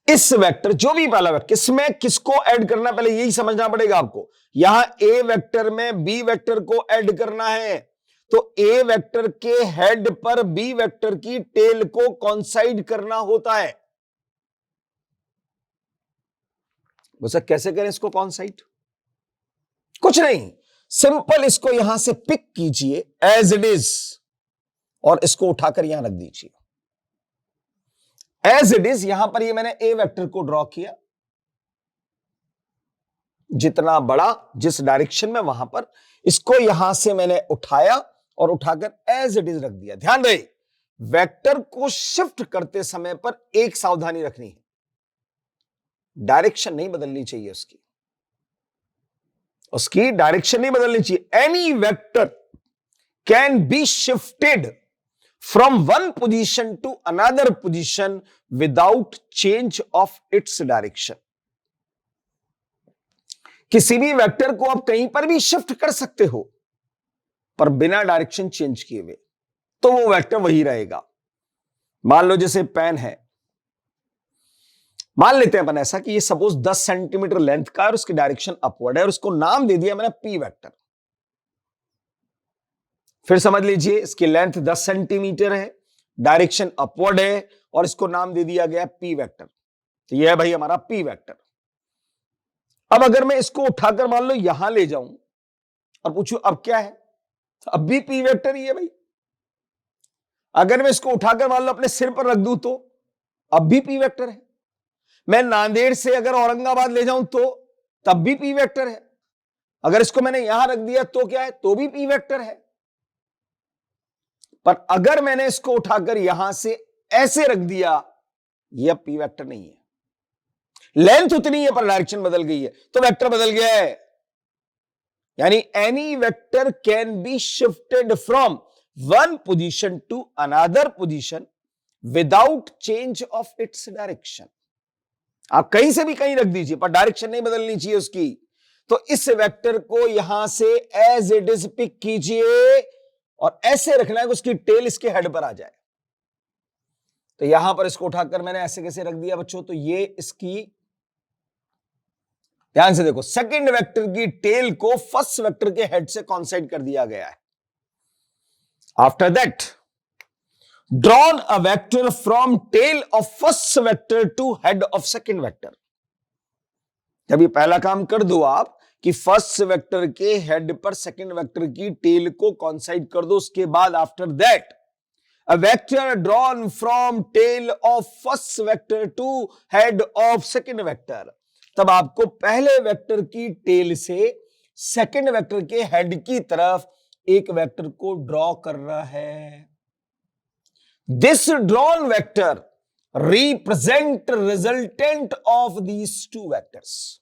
इस वेक्टर, जो भी पहला वेक्टर, इसमें किसको ऐड करना पहले यही समझना पड़ेगा आपको। यहां ए वेक्टर में बी वेक्टर को ऐड करना है, तो ए वेक्टर के हेड पर बी वेक्टर की टेल को कॉन्साइड करना होता है। वैसे कैसे करें इसको कॉन्साइड? कुछ नहीं, सिंपल इसको यहां से पिक कीजिए एज इट इज और इसको उठाकर यहां रख दीजिए एज इट इज। यहां पर ये मैंने ए वेक्टर को ड्रॉ किया, जितना बड़ा जिस डायरेक्शन में वहां पर, इसको यहां से मैंने उठाया और उठाकर एज इट इज रख दिया। ध्यान रहे, वेक्टर को शिफ्ट करते समय पर एक सावधानी रखनी है, डायरेक्शन नहीं बदलनी चाहिए, उसकी डायरेक्शन नहीं बदलनी चाहिए। Any vector can be shifted from one position to another position without change of its direction. किसी भी वेक्टर को आप कहीं पर भी शिफ्ट कर सकते हो, पर बिना डायरेक्शन चेंज किए हुए, तो वो वेक्टर वही रहेगा। मान लो जैसे पेन है, मान लेते हैं अपन ऐसा कि ये सपोज 10 सेंटीमीटर लेंथ का है और उसकी डायरेक्शन अपवर्ड है, और उसको नाम दे दिया मैंने पी वेक्टर। फिर समझ लीजिए इसकी लेंथ 10 सेंटीमीटर है, डायरेक्शन अपवर्ड है, और इसको नाम दे दिया गया पी वेक्टर। तो यह है भाई हमारा पी वेक्टर। अब अगर मैं इसको उठाकर मान लो यहां ले जाऊं और पूछूं अब क्या है, तो अब भी पी वेक्टर ही है भाई। अगर मैं इसको उठाकर मान लो अपने सिर पर रख दूं तो अब भी पी वेक्टर है। मैं नांदेड़ से अगर औरंगाबाद ले जाऊं तो तब भी पी वेक्टर है। अगर इसको मैंने यहां रख दिया तो क्या है, तो भी पी वेक्टर है। पर अगर मैंने इसको उठाकर यहां से ऐसे रख दिया, यह पी वेक्टर नहीं है। लेंथ उतनी है पर डायरेक्शन बदल गई है, तो वेक्टर बदल गया है। यानी any vector can be shifted from one position to another position without change of its direction. आप कहीं से भी कहीं रख दीजिए पर डायरेक्शन नहीं बदलनी चाहिए उसकी। तो इस वेक्टर को यहां से एज इट इज पिक कीजिए और ऐसे रखना है कि उसकी टेल इसके हेड पर आ जाए। तो यहां पर इसको उठाकर मैंने ऐसे कैसे रख दिया बच्चों, तो ये इसकी, ध्यान से देखो, सेकंड वेक्टर की टेल को फर्स्ट वेक्टर के हेड से कॉन्साइड कर दिया गया है। After that drawn a vector from tail of first vector to head of second vector। जब ये पहला काम कर दो आप कि फर्स्ट वेक्टर के हेड पर सेकंड वेक्टर की टेल को कॉन्साइड कर दो, उसके बाद after that a vector drawn from tail of first vector to head of second vector, तब आपको पहले वेक्टर की टेल से सेकंड वेक्टर के हेड की तरफ एक वेक्टर को ड्रॉ कर रहा है। This drawn vector represent resultant of these two vectors.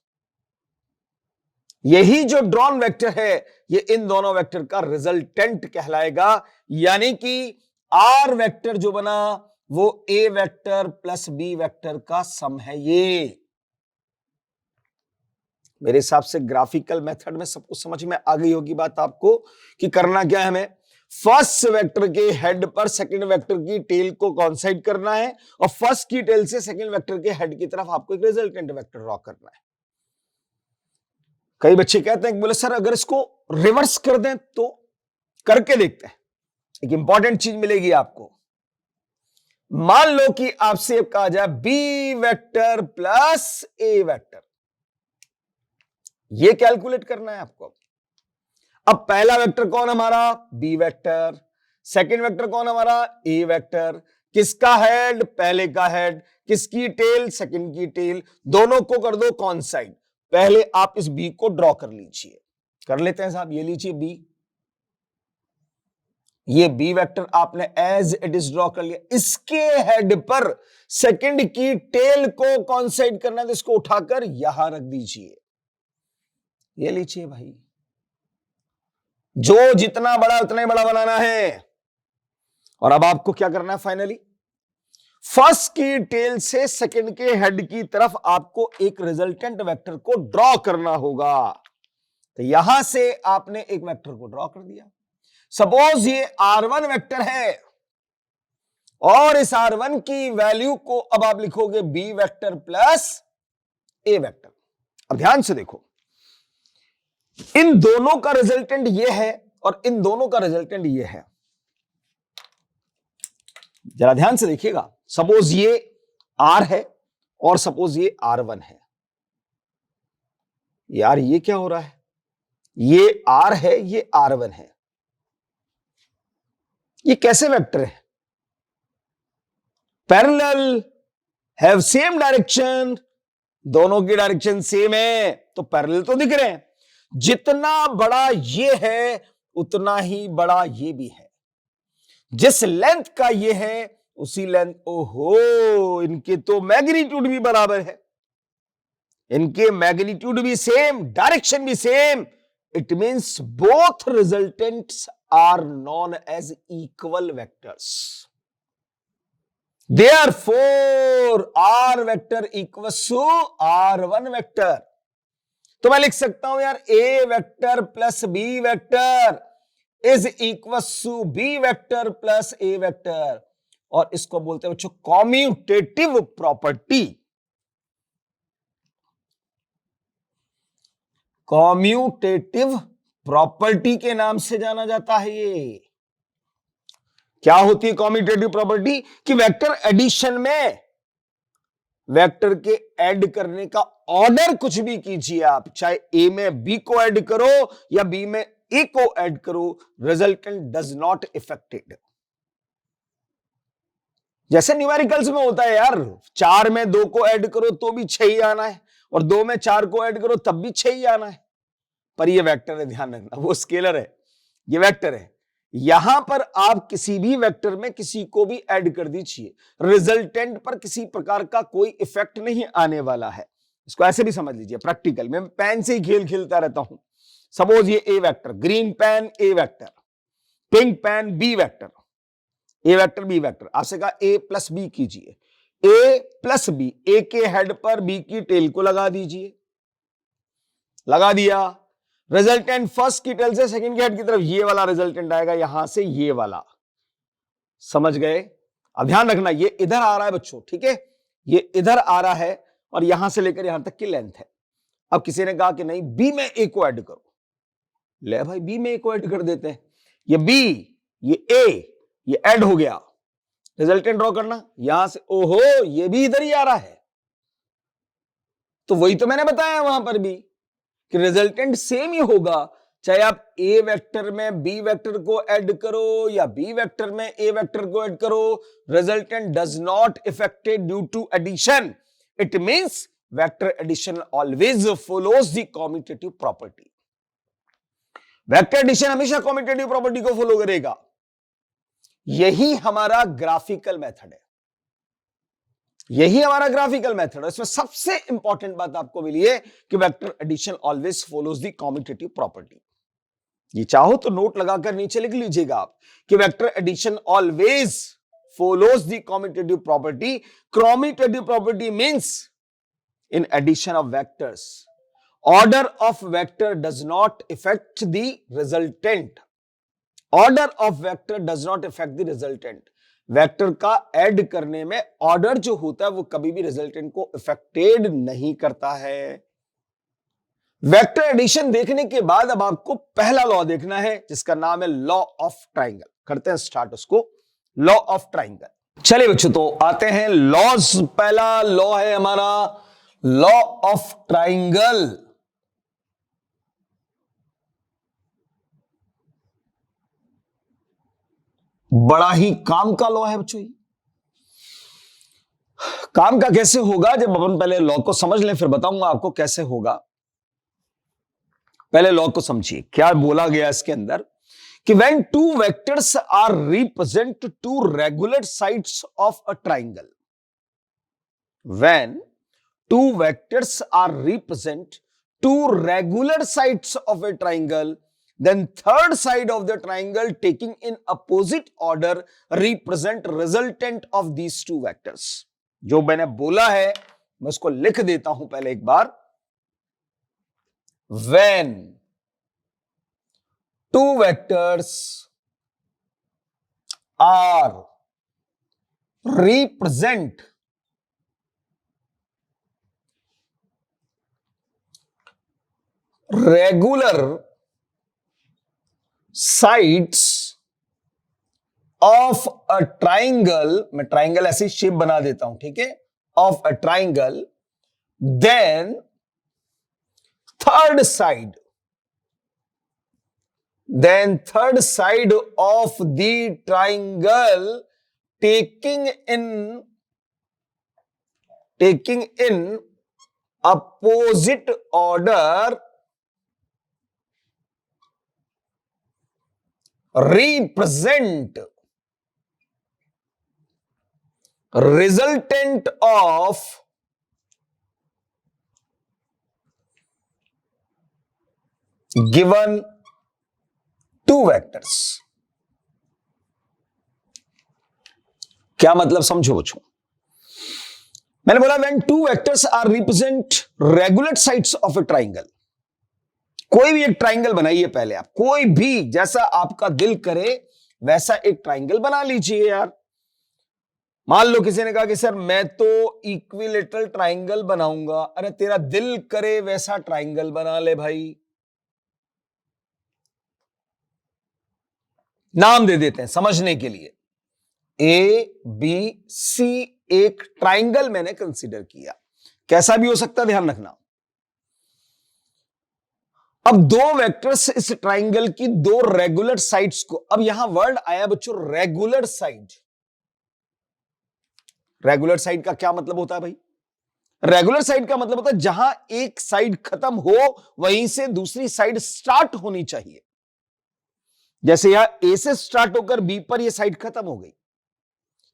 यही जो ड्रॉन वेक्टर है ये इन दोनों वेक्टर का रिजल्टेंट कहलाएगा, यानी कि आर वेक्टर जो बना वो ए वेक्टर प्लस बी वेक्टर का सम है। ये मेरे हिसाब से ग्राफिकल मेथड में सब कुछ समझ में आ गई होगी बात आपको कि करना क्या है। हमें फर्स्ट वेक्टर के हेड पर सेकंड वेक्टर की टेल को कॉन्साइड करना है और फर्स्ट की टेल से सेकंड वेक्टर के हेड की तरफ आपको एक रिजल्टेंट वेक्टर ड्रॉ करना है। कई बच्चे कहते हैं बोले सर अगर इसको रिवर्स कर दें तो, करके देखते हैं। एक इंपॉर्टेंट चीज मिलेगी आपको। मान लो कि आपसे कहा जाए B vector plus A vector, यह कैलकुलेट करना है आपको। अब पहला वेक्टर कौन हमारा, बी वेक्टर, सेकंड वेक्टर कौन हमारा, ए वेक्टर। किसका हेड, पहले का हेड, किसकी टेल, सेकंड की टेल, दोनों को कर दो कॉन्साइड। पहले आप इस बी को ड्रॉ कर लीजिए, कर लेते हैं साहब। ये लीजिए बी, ये बी वेक्टर आपने एज इट इज ड्रॉ कर लिया। इसके हेड पर सेकंड की टेल को कॉन्साइड करना है तो इसको उठाकर यहां रख दीजिए। ये लीजिए भाई, जो जितना बड़ा उतना ही बड़ा बनाना है। और अब आपको क्या करना है, फाइनली फर्स्ट की टेल से सेकंड के हेड की तरफ आपको एक रिजल्टेंट वेक्टर को ड्रॉ करना होगा। तो यहां से आपने एक वेक्टर को ड्रॉ कर दिया। सपोज ये R1 वेक्टर है और इस R1 की वैल्यू को अब आप लिखोगे B vector plus A vector. अब ध्यान से देखो, इन दोनों का रिजल्टेंट ये है और इन दोनों का रिजल्टेंट ये है। जरा ध्यान से देखिएगा, सपोज ये R है और सपोज ये R1 है। यार ये क्या हो रहा है, ये R है ये R1 है, ये कैसे वेक्टर है, पैरेलल, हैव सेम डायरेक्शन, दोनों की डायरेक्शन सेम है तो पैरेलल तो दिख रहे हैं। जितना बड़ा ये है उतना ही बड़ा ये भी है। जिस लेंथ का ये है उसी लेंथ, ओहो इनके तो मैग्नीट्यूड भी बराबर है, इनके मैग्नीट्यूड भी सेम, डायरेक्शन भी same. It means both resultants are known as equal vectors. Therefore R vector equals to R1 vector. तो मैं लिख सकता हूं यार A vector plus B vector is equals to B vector plus A vector, और इसको बोलते हैं बच्चों कॉम्यूटेटिव प्रॉपर्टी। कॉम्यूटेटिव प्रॉपर्टी के नाम से जाना जाता है ये। क्या होती है कॉम्यूटेटिव प्रॉपर्टी, कि वेक्टर एडिशन में वेक्टर के ऐड करने का ऑर्डर कुछ भी कीजिए आप, चाहे ए में बी को ऐड करो या बी में ए को ऐड करो, रिजल्टेंट डज नॉट इफेक्टेड। जैसे न्यूमेरिकल्स में होता है यार, 4 में 2 को ऐड करो तो भी 6 ही आना है और 2 में 4 को ऐड करो तब भी 6 ही आना है। पर ये वेक्टर है, ध्यान रखना, वो स्केलर है, ये वेक्टर है। यहां पर आप किसी भी वेक्टर में किसी को भी ऐड कर दीजिए, रिजल्टेंट पर किसी प्रकार का कोई इफेक्ट नहीं आने वाला है। इसको ऐसे भी समझ लीजिए, प्रैक्टिकल में पेन से ही खेल खेलता रहता हूं। सपोज ये A vector, green pen A vector, pink pen B vector, A vector B vector. आपसे कहा ए प्लस बी कीजिए, ए प्लस बी, ए के हेड पर बी की टेल को लगा दीजिए, लगा दिया। रिजल्टेंट फर्स्ट की टेल से सेकंड के हेड की तरफ ये वाला रिजल्टेंट आएगा, यहां से ये वाला, समझ गए। अब ध्यान रखना ये इधर आ रहा है बच्चों, ठीक है, ये इधर आ रहा है और यहां से लेकर यहां तक की लेंथ है। अब किसी ने कहा कि नहीं बी में ए को ऐड करो, ले भाई बी में ए को ऐड कर देते हैं। ये बी ये ए ये ऐड हो गया, रिजल्टेंट ड्रॉ करना यहां से, ओहो ये भी इधर ही आ रहा है। तो वही तो मैंने बताया वहां पर भी कि रिजल्टेंट सेम ही होगा, चाहे आप ए वेक्टर में बी वेक्टर को ऐड करो या बी वेक्टर में ए वेक्टर को ऐड करो, resultant does not effected due to addition. It means vector addition always follows the commutative property. Vector addition हमेशा कॉम्यूटेटिव प्रॉपर्टी को फॉलो करेगा। यही हमारा ग्राफिकल मेथड है, यही हमारा ग्राफिकल मेथड है। इसमें सबसे इंपॉर्टेंट बात आपको मिली है कि vector addition always follows the commutative property. ये चाहो तो नोट लगाकर नीचे लिख लीजिएगा आप कि vector addition always follows the commutative property. Commutative property means in addition of vectors, order of vector does not affect the resultant. Order of vector does not affect the resultant. Vector का add करने में order जो होता है वो कभी भी resultant को इफेक्टेड नहीं करता है। वेक्टर एडिशन देखने के बाद अब आपको पहला लॉ देखना है जिसका नाम है लॉ ऑफ ट्राइंगल। करते हैं स्टार्ट उसको, लॉ ऑफ ट्राइंगल। चलिए बच्चों तो आते हैं लॉज। पहला लॉ है हमारा लॉ ऑफ ट्राइंगल। बड़ा ही काम का लॉ है बच्चों। काम का कैसे होगा, जब अपन पहले लॉ को समझ लें फिर बताऊंगा आपको कैसे होगा। पहले लॉ को समझिए, क्या बोला गया इसके अंदर कि when two vectors are represent two regular sides of a triangle, when two vectors are represent two regular sides of a triangle, then third side of the triangle taking in opposite order represent resultant of these two vectors। जो मैंने बोला है मैं उसको लिख देता हूं पहले एक बार। when two vectors are represent regular sides of a triangle, मैं ट्राइंगल ऐसी शेप बना देता हूं, ठीक है, of a triangle, then third side of the triangle taking in opposite order represent resultant of given two vectors। क्या मतलब समझो बच्चों। मैंने बोला when two vectors are represent regular sides of a triangle। कोई भी एक ट्राइंगल बनाइए पहले आप, कोई भी जैसा आपका दिल करे वैसा एक ट्राइंगल बना लीजिए यार। मान लो किसी ने कहा कि सर मैं तो इक्विलेटरल ट्राइंगल बनाऊंगा। अरे तेरा दिल करे वैसा ट्राइंगल बना ले भाई। नाम दे देते हैं समझने के लिए। ए बी सी एक ट्राइंगल मैंने कंसीडर किया, कैसा भी हो सकता है ध्यान रखना। अब दो वेक्टर्स इस ट्राइंगल की दो रेगुलर साइड्स को, अब यहां वर्ड आया बच्चों रेगुलर साइड। रेगुलर साइड का क्या मतलब होता है भाई? रेगुलर साइड का मतलब होता है जहां एक साइड खत्म हो वहीं से दूसरी साइड स्टार्ट होनी चाहिए। जैसे यहां ए से स्टार्ट होकर बी पर यह साइड खत्म हो गई,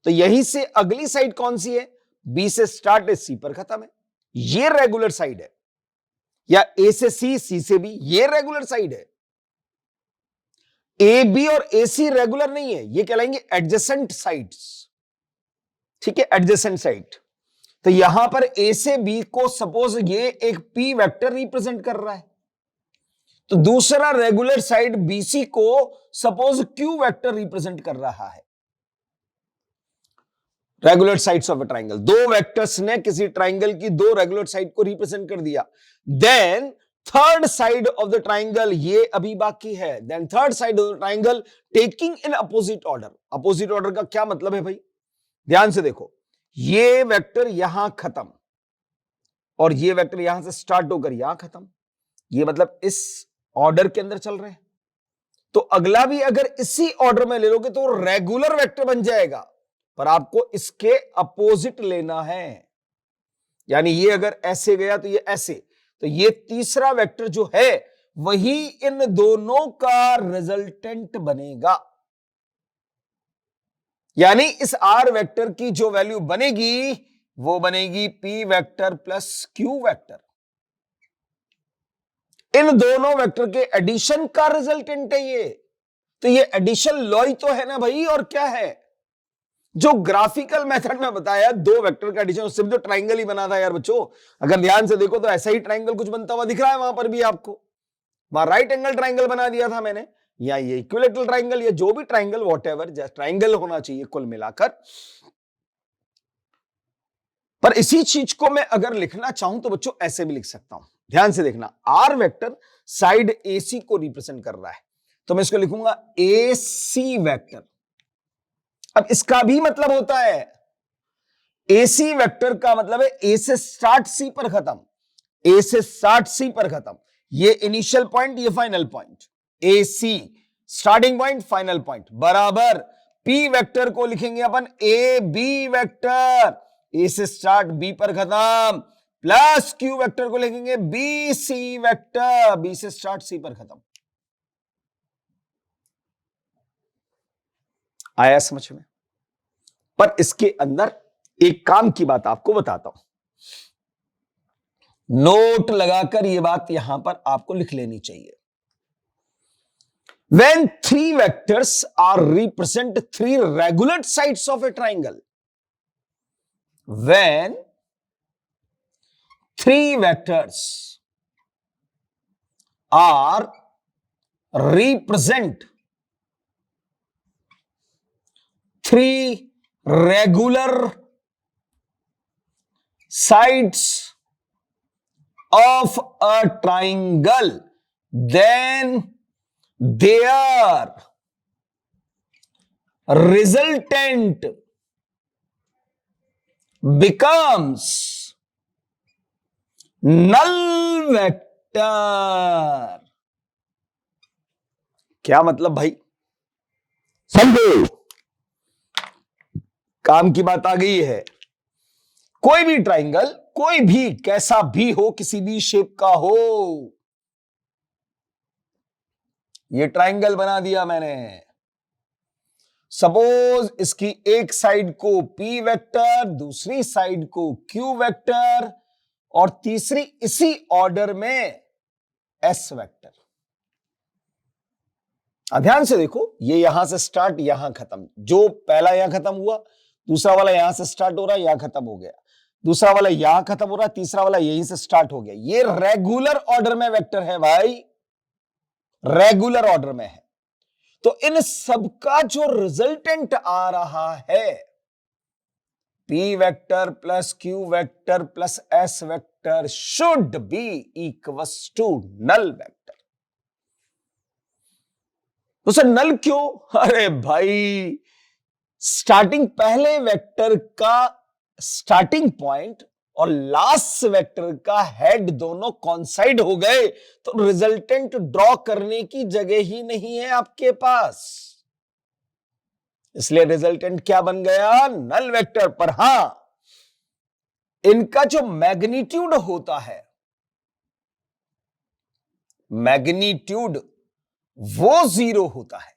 तो यहीं से अगली साइड कौन सी है? बी से स्टार्ट है सी पर खत्म है। ये रेगुलर साइड है। या ए से सी, सी से बी, ये रेगुलर साइड है। ए बी और ए सी रेगुलर नहीं है, ये कहलाएंगे एडजेसेंट साइड्स। ठीक है, एडजेसेंट साइड। तो यहां पर ए से बी को सपोज ये एक पी वेक्टर रिप्रेजेंट कर रहा है, तो दूसरा रेगुलर साइड बीसी को सपोज क्यू वेक्टर रिप्रेजेंट कर रहा है। Regular sides of a triangle, दो वेक्टर्स ने किसी ट्राइंगल की दो रेगुलर साइड को रिप्रेजेंट कर दिया। Then third side of the triangle, ये अभी बाकी है। Then third side of the triangle taking in opposite order. Opposite order का क्या मतलब है भाई? ध्यान से देखो, ये वेक्टर यहां खत्म और ये वेक्टर यहां से स्टार्ट होकर यहां खत्म, ये मतलब इस ऑर्डर के अंदर चल रहे हैं। तो अगला भी अगर इसी ऑर्डर में ले लोगे तो रेगुलर वेक्टर बन जाएगा, पर आपको इसके अपोजिट लेना है। यानी ये अगर ऐसे गया तो ये ऐसे, तो ये तीसरा वेक्टर जो है वही इन दोनों का रिजल्टेंट बनेगा। यानी इस आर वेक्टर की जो वैल्यू बनेगी वो बनेगी P vector plus Q vector. इन दोनों वेक्टर के एडिशन का रिजल्टेंट है ये। तो ये एडिशन लॉ ही तो है ना भाई, और क्या है? जो ग्राफिकल मेथड में बताया, दो वेक्टर का एडिशन, सिर्फ जो ट्राइंगल ही बना था यार बच्चों। अगर ध्यान से देखो तो ऐसा ही ट्राइंगल कुछ बनता हुआ दिख रहा है वहां पर भी आपको। वहां राइट एंगल ट्राइंगल बना दिया था मैंने, या ये इक्विलेटरल ट्राइंगल, या जो भी ट्राइंगल वॉटएवर ट्राइंगल होना चाहिए कुल मिलाकर। पर इसी चीज को मैं अगर लिखना चाहूं तो बच्चों ऐसे भी लिख सकता हूं। ध्यान से देखना, आर वेक्टर साइड एसी को रिप्रेजेंट कर रहा है, तो मैं इसको लिखूंगा ए सी वेक्टर। अब इसका भी मतलब होता है, ए सी वेक्टर का मतलब है ए से स्टार्ट सी पर खत्म, ए से स्टार्ट सी पर खत्म। ये इनिशियल पॉइंट, ये फाइनल पॉइंट। ए सी स्टार्टिंग पॉइंट, फाइनल पॉइंट, बराबर पी वेक्टर को लिखेंगे अपन ए बी वेक्टर, ए से स्टार्ट बी पर खत्म, प्लस क्यू वेक्टर को लिखेंगे बी सी वेक्टर, बी से स्टार्ट सी पर खत्म। आया समझ में? पर इसके अंदर एक काम की बात आपको बताता हूं, नोट लगाकर यह बात यहां पर आपको लिख लेनी चाहिए। When three vectors are represent three regular sides of a triangle, when three vectors are represent three regular sides of a triangle, then their resultant becomes null vector। क्या मतलब भाई? समझो, काम की बात आ गई है। कोई भी ट्राइंगल, कोई भी कैसा भी हो, किसी भी शेप का हो, ये ट्राइंगल बना दिया मैंने। सपोज इसकी एक साइड को P वेक्टर, दूसरी साइड को Q वेक्टर, और तीसरी इसी ऑर्डर में S वेक्टर। ध्यान से देखो, ये यहां से स्टार्ट, यहां खत्म। जो पहला यहां खत्म हुआ, दूसरा वाला यहां से स्टार्ट हो रहा है, यहां खत्म हो गया, दूसरा वाला यहां खत्म हो रहा है, तीसरा वाला यहीं से स्टार्ट हो गया। ये रेगुलर ऑर्डर में वेक्टर है भाई, रेगुलर ऑर्डर में है। तो इन सबका जो रिजल्टेंट आ रहा है, P vector plus Q vector plus S vector should be equals to null vector. तो सर नल क्यों? अरे भाई, स्टार्टिंग पहले वेक्टर का स्टार्टिंग पॉइंट और लास्ट वेक्टर का हेड दोनों कॉन्साइड हो गए, तो रिजल्टेंट ड्रॉ करने की जगह ही नहीं है आपके पास, इसलिए रिजल्टेंट क्या बन गया? Null vector. पर हां, इनका जो मैग्नीट्यूड होता है, मैग्नीट्यूड वो जीरो होता है,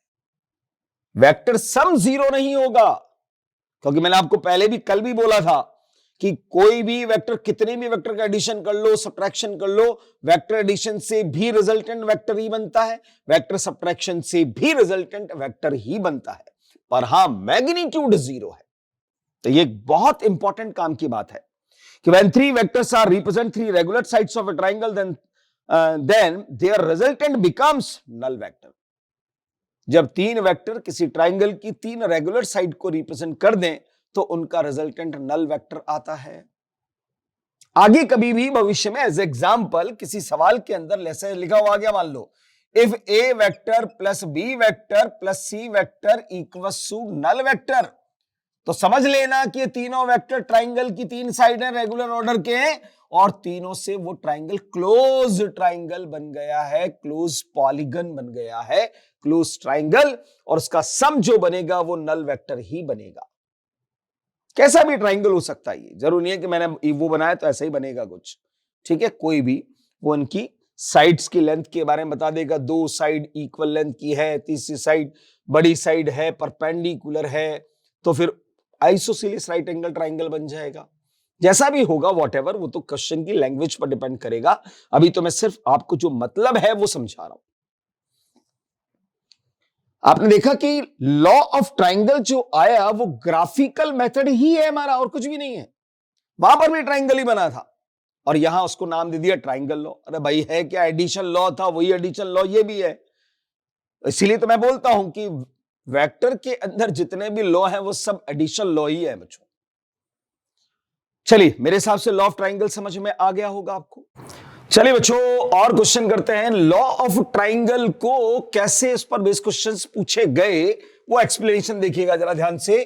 वेक्टर सम जीरो नहीं होगा। क्योंकि मैंने आपको पहले भी, कल भी बोला था कि कोई भी वेक्टर, कितने भी वेक्टर का एडिशन कर लो, सब्ट्रैक्शन कर लो, वेक्टर एडिशन से भी रिजल्टेंट वेक्टर ही बनता है, वेक्टर सब्ट्रैक्शन से भी रिजल्टेंट वेक्टर ही बनता है। पर हां, मैग्नीट्यूड जीरो है। तो ये बहुत इंपॉर्टेंट काम की बात है कि when three vectors are represent three regular sides of a triangle, then their resultant becomes null vector। जब तीन वेक्टर किसी ट्राइंगल की तीन रेगुलर साइड को रिप्रेजेंट कर दें, तो उनका रिजल्टेंट नल वेक्टर आता है। आगे कभी भी भविष्य में एज एग्जाम्पल किसी सवाल के अंदर ऐसे लिखा हुआ गया, मान लो if A vector plus B vector plus C vector equals to null vector, तो समझ लेना कि ये तीनों वेक्टर ट्राइंगल की तीन साइड है, रेगुलर ऑर्डर के, और तीनों से वो ट्राइंगल क्लोज ट्राइंगल बन गया है, क्लोज पॉलीगन बन गया है, क्लोज ट्राइंगल, और उसका सम जो बनेगा वो नल वेक्टर ही बनेगा। कैसा भी ट्राइंगल हो सकता है, ये जरूरी नहीं है कि मैंने वो बनाया तो ऐसा ही बनेगा कुछ, ठीक है? कोई भी वो इनकी साइड्स की लेंथ के बारे में बता देगा, दो साइड इक्वल लेंथ की है, तीसरी साइड बड़ी साइड है, परपेंडिकुलर है, तो फिर आइसोसेलेस राइट एंगल ट्राइंगल बन जाएगा। जैसा भी होगा व्हाटएवर, वो तो क्वेश्चन की लैंग्वेज पर डिपेंड करेगा। अभी तो मैं सिर्फ आपको जो मतलब है वो समझा रहा हूं। आपने देखा कि लॉ ऑफ ट्राइंगल जो आया वो ग्राफिकल मेथड ही है हमारा, और कुछ भी नहीं है। वहां पर भी ट्राइंगल ही बना था और यहां उसको नाम दे दिया ट्राइंगल लॉ। अरे भाई है क्या, एडिशन लॉ था, वही एडिशन लॉ ये भी है। इसीलिए तो मैं बोलता हूं कि वेक्टर के अंदर जितने भी लॉ हैं वो सब एडिशन लॉ ही है बच्चों। चलिए, मेरे हिसाब से लॉ ऑफ ट्राइंगल समझ में आ गया होगा आपको। चलिए बच्चों, और क्वेश्चन करते हैं। लॉ ऑफ ट्राइंगल को कैसे इस पर बेस क्वेश्चंस पूछे गए वो एक्सप्लेनेशन देखिएगा जरा ध्यान से।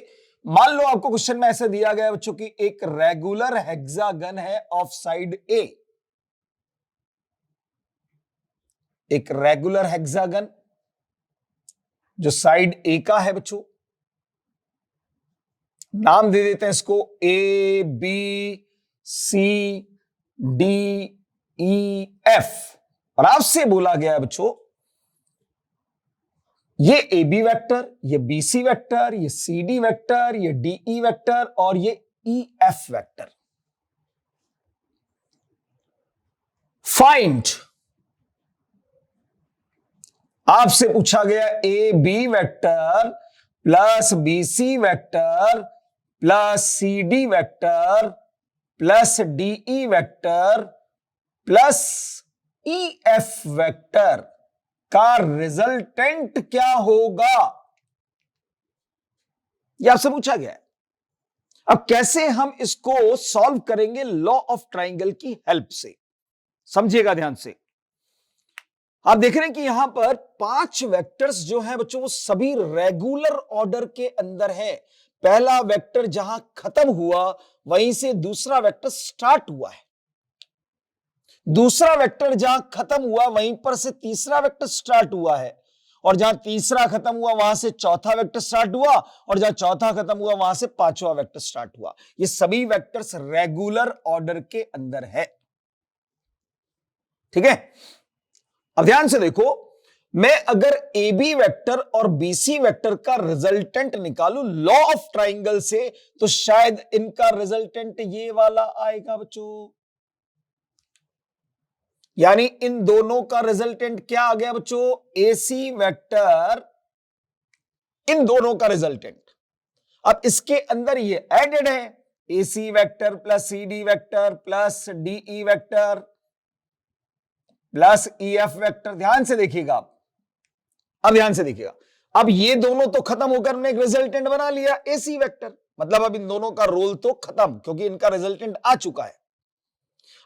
मान लो आपको क्वेश्चन में ऐसे दिया गया बच्चों की एक रेगुलर हेक्सागन है ऑफ साइड ए। एक रेगुलर हेक्सागन जो साइड ए का है बच्चों, नाम दे देते हैं इसको A B C D E F. और आपसे बोला गया है बच्चों ये ए बी वेक्टर, ये बी सी वेक्टर, ये सी डी वेक्टर, ये डी ई वेक्टर और ये ई एफ वेक्टर। फाइंड, आपसे पूछा गया A B vector plus B C vector plus C D vector plus D E vector plus E F vector का resultant क्या होगा, यह आपसे पूछा गया है। अब कैसे हम इसको सॉल्व करेंगे लॉ ऑफ ट्राइंगल की हेल्प से, समझिएगा ध्यान से। आप देख रहे हैं कि यहां पर 5 वेक्टर्स जो हैं बच्चों वो सभी रेगुलर ऑर्डर के अंदर है। पहला वेक्टर जहां खत्म हुआ वहीं से दूसरा वेक्टर स्टार्ट हुआ है, दूसरा वेक्टर जहां खत्म हुआ वहीं पर से तीसरा वेक्टर स्टार्ट हुआ है, और जहां तीसरा खत्म हुआ वहां से चौथा वेक्टर स्टार्ट हुआ, और जहां चौथा खत्म हुआ वहां से पांचवा वेक्टर स्टार्ट हुआ। ये सभी वेक्टर्स रेगुलर ऑर्डर के अंदर है। ठीक है, अब ध्यान से देखो, मैं अगर ए बी वेक्टर और बी सी वेक्टर का रिजल्टेंट निकालू लॉ ऑफ ट्राइंगल से, तो शायद इनका रिजल्टेंट ये वाला आएगा बच्चों। यानी इन दोनों का रिजल्टेंट क्या आ गया बच्चों, ए सी वेक्टर, इन दोनों का रिजल्टेंट। अब इसके अंदर ये एडेड है, A C vector plus C D vector plus D E vector plus E F vector. ध्यान से देखिएगा आप, अब ध्यान से देखिएगा, अब ये दोनों तो खत्म होकर हमने एक रिजल्टेंट बना लिया ए सी वेक्टर, मतलब अब इन दोनों का रोल तो खत्म, क्योंकि इनका रिजल्टेंट आ चुका है।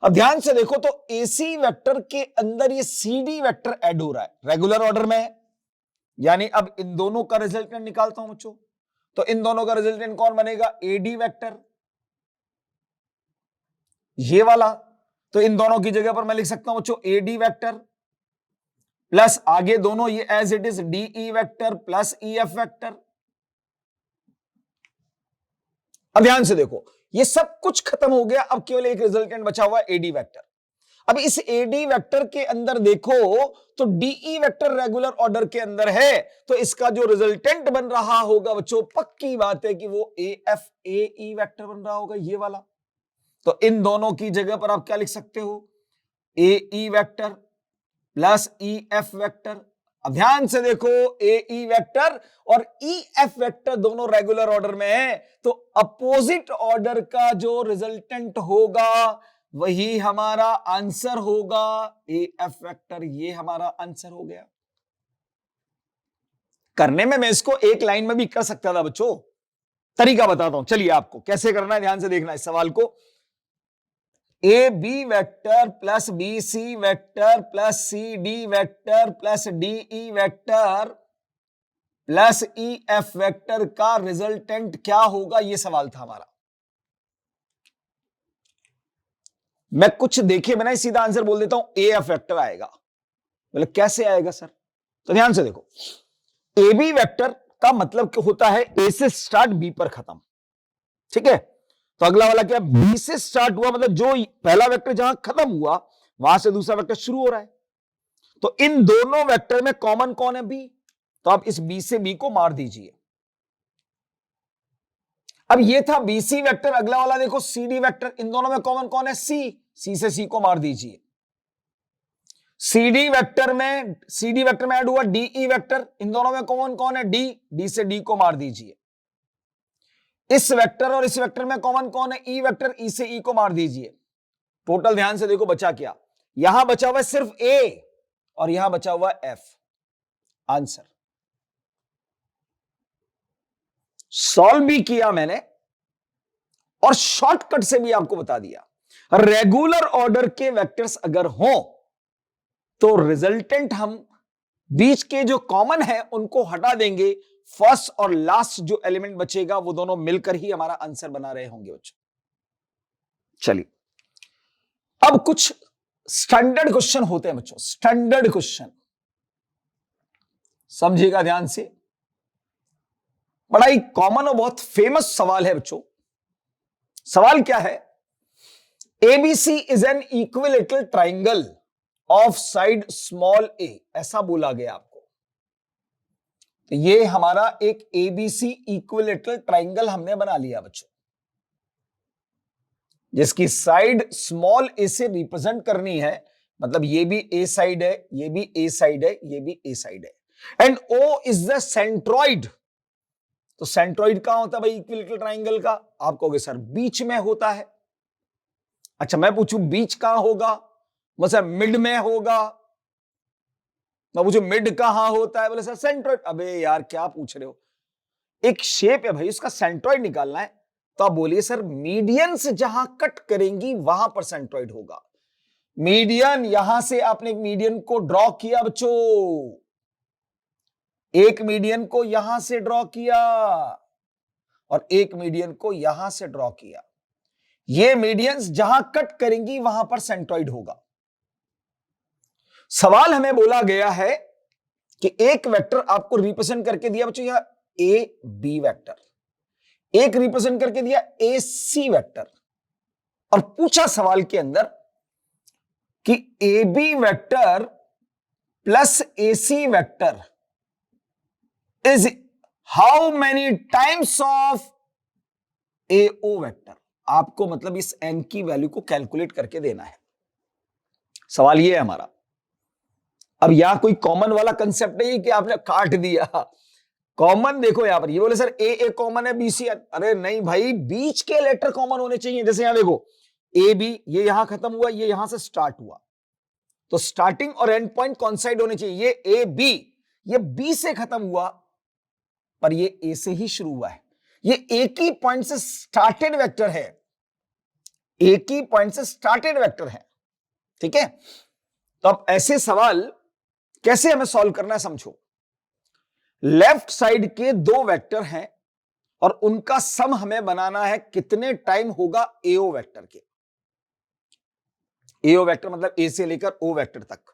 अब ध्यान से देखो तो एसी वेक्टर के अंदर ये सी डी वेक्टर ऐड हो रहा है, रेगुलर ऑर्डर में है। यानी अब इन दोनों का रिजल्टेंट निकालता हूं बच्चों, तो इन दोनों का रिजल्टेंट कौन बनेगा, एडी वेक्टर, ये वाला। तो इन दोनों की जगह पर मैं लिख सकता हूं बच्चों एडी वेक्टर प्लस आगे दोनों ये as it is D E vector plus E F vector. अब ध्यान से देखो, ये सब कुछ खत्म हो गया, अब केवल एक रिजल्टेंट बचा हुआ है एडी वेक्टर। अब इस एडी वेक्टर के अंदर देखो तो डीई वेक्टर रेगुलर ऑर्डर के अंदर है, तो इसका जो रिजल्टेंट बन रहा होगा बच्चों, पक्की बात है कि वो A F A E vector बन रहा होगा, ये वाला। तो इन दोनों की जगह पर आप क्या लिख सकते हो, A E vector plus E F vector. अब ध्यान से देखो, ए ई वेक्टर और ई एफ वेक्टर दोनों रेगुलर ऑर्डर में है, तो अपोजिट ऑर्डर का जो रिजल्टेंट होगा वही हमारा आंसर होगा, ए एफ वेक्टर। ये हमारा आंसर हो गया। करने में मैं इसको एक लाइन में भी कर सकता था बच्चों, तरीका बताता हूं, चलिए आपको कैसे करना है, ध्यान से देखना इस सवाल को। A B vector plus B C vector plus C D vector plus D E vector plus E F vector का रिजल्टेंट क्या होगा, यह सवाल था हमारा। मैं कुछ देखे बिना ही सीधा आंसर बोल देता हूं, ए एफ वेक्टर आएगा। मतलब कैसे आएगा सर, तो ध्यान से देखो, ए बी वेक्टर का मतलब होता है ए से स्टार्ट बी पर खत्म, ठीक है। तो अगला वाला क्या, बी से स्टार्ट हुआ, मतलब जो पहला वेक्टर जहां खत्म हुआ वहां से दूसरा वेक्टर शुरू हो रहा है, तो इन दोनों वेक्टर में कॉमन कौन है? बी। तो आप इस बी से बी को मार दीजिए। अब ये था बीसी वेक्टर। अगला वाला देखो सीडी वेक्टर। इन दोनों में कॉमन कौन है? सी। सी से सी को मार दीजिए। सीडी वेक्टर में ऐड हुआ डीई वेक्टर। इन दोनों में कॉमन कौन है? डी। डी से डी को मार दीजिए। इस वेक्टर और इस वेक्टर में कॉमन कौन है? E vector. ई से ई को मार दीजिए। टोटल ध्यान से देखो बचा क्या। यहां बचा हुआ है सिर्फ ए और यहां बचा हुआ है एफ। आंसर सॉल्व भी किया मैंने और शॉर्टकट से भी आपको बता दिया। रेगुलर ऑर्डर के वेक्टर्स अगर हो तो रिजल्टेंट हम बीच के जो कॉमन है उनको हटा देंगे। फर्स्ट और लास्ट जो एलिमेंट बचेगा वो दोनों मिलकर ही हमारा आंसर बना रहे होंगे बच्चों। चलिए अब कुछ स्टैंडर्ड क्वेश्चन होते हैं बच्चों। स्टैंडर्ड क्वेश्चन समझिएगा ध्यान से। बड़ा ही कॉमन और बहुत फेमस सवाल है बच्चों। सवाल क्या है? ABC is an equilateral triangle of side small a, ऐसा बोला गया आपको। तो ये हमारा एक एबीसी इक्विलेटरल ट्राइंगल हमने बना लिया बच्चों, जिसकी साइड स्मॉल ए से रिप्रेजेंट करनी है। मतलब ये भी ए साइड है, ये भी ए साइड है, ये भी ए साइड है। And O is the centroid. तो सेंट्रॉइड कहां होता है भाई इक्विलेटरल ट्राइंगल का? आप कहोगे सर बीच में होता है। अच्छा मैं पूछूं बीच कहां होगा? मतलब मिड में होगा। मैं पूछूं मिड कहां होता है? बोले सर सेंट्रॉइड। अबे यार क्या पूछ रहे हो? एक शेप है भाई, उसका सेंट्रॉइड निकालना है। तो आप बोलिए सर मीडियन से जहां कट करेंगी वहां पर सेंट्रॉइड होगा। मीडियन, यहां से आपने एक मीडियन को ड्रॉ किया बच्चों, एक मीडियन को यहां से ड्रॉ किया और एक मीडियन को यहां से ड्रॉ किया। ये मीडियंस जहां कट करेंगी वहां पर सेंट्रॉइड होगा। सवाल हमें बोला गया है कि एक वेक्टर आपको रिप्रेजेंट करके दिया बच्चों, यह ए बी वेक्टर, एक रिप्रेजेंट करके दिया ए सी वेक्टर, और पूछा सवाल के अंदर कि A B vector plus A C vector is how many times of A O vector. आपको मतलब इस एन की वैल्यू को कैलकुलेट करके देना है। सवाल ये है हमारा। अब यहां कोई कॉमन वाला कंसेप्ट नहीं कि आपने काट दिया। कॉमन देखो यहां पर, ये बोले सर ए कॉमन है, बी सी, अरे नहीं भाई, बीच के लेटर कॉमन होने चाहिए। जैसे यहां देखो ए बी, ये यहां खत्म हुआ, ये यहां से स्टार्ट हुआ, तो स्टार्टिंग और एंड पॉइंट कॉन्साइड होने चाहिए। ये ए बी, ये बी से खत्म हुआ पर ये ए से ही शुरू हुआ है। ये एक ही पॉइंट से स्टार्टेड वेक्टर है, एक ही पॉइंट से स्टार्टेड वेक्टर है। ठीक है, तो अब ऐसे सवाल कैसे हमें सॉल्व करना है समझो। लेफ्ट साइड के दो वेक्टर हैं और उनका सम हमें बनाना है कितने टाइम होगा एओ वेक्टर के। एओ वेक्टर मतलब ए से लेकर ओ वेक्टर तक।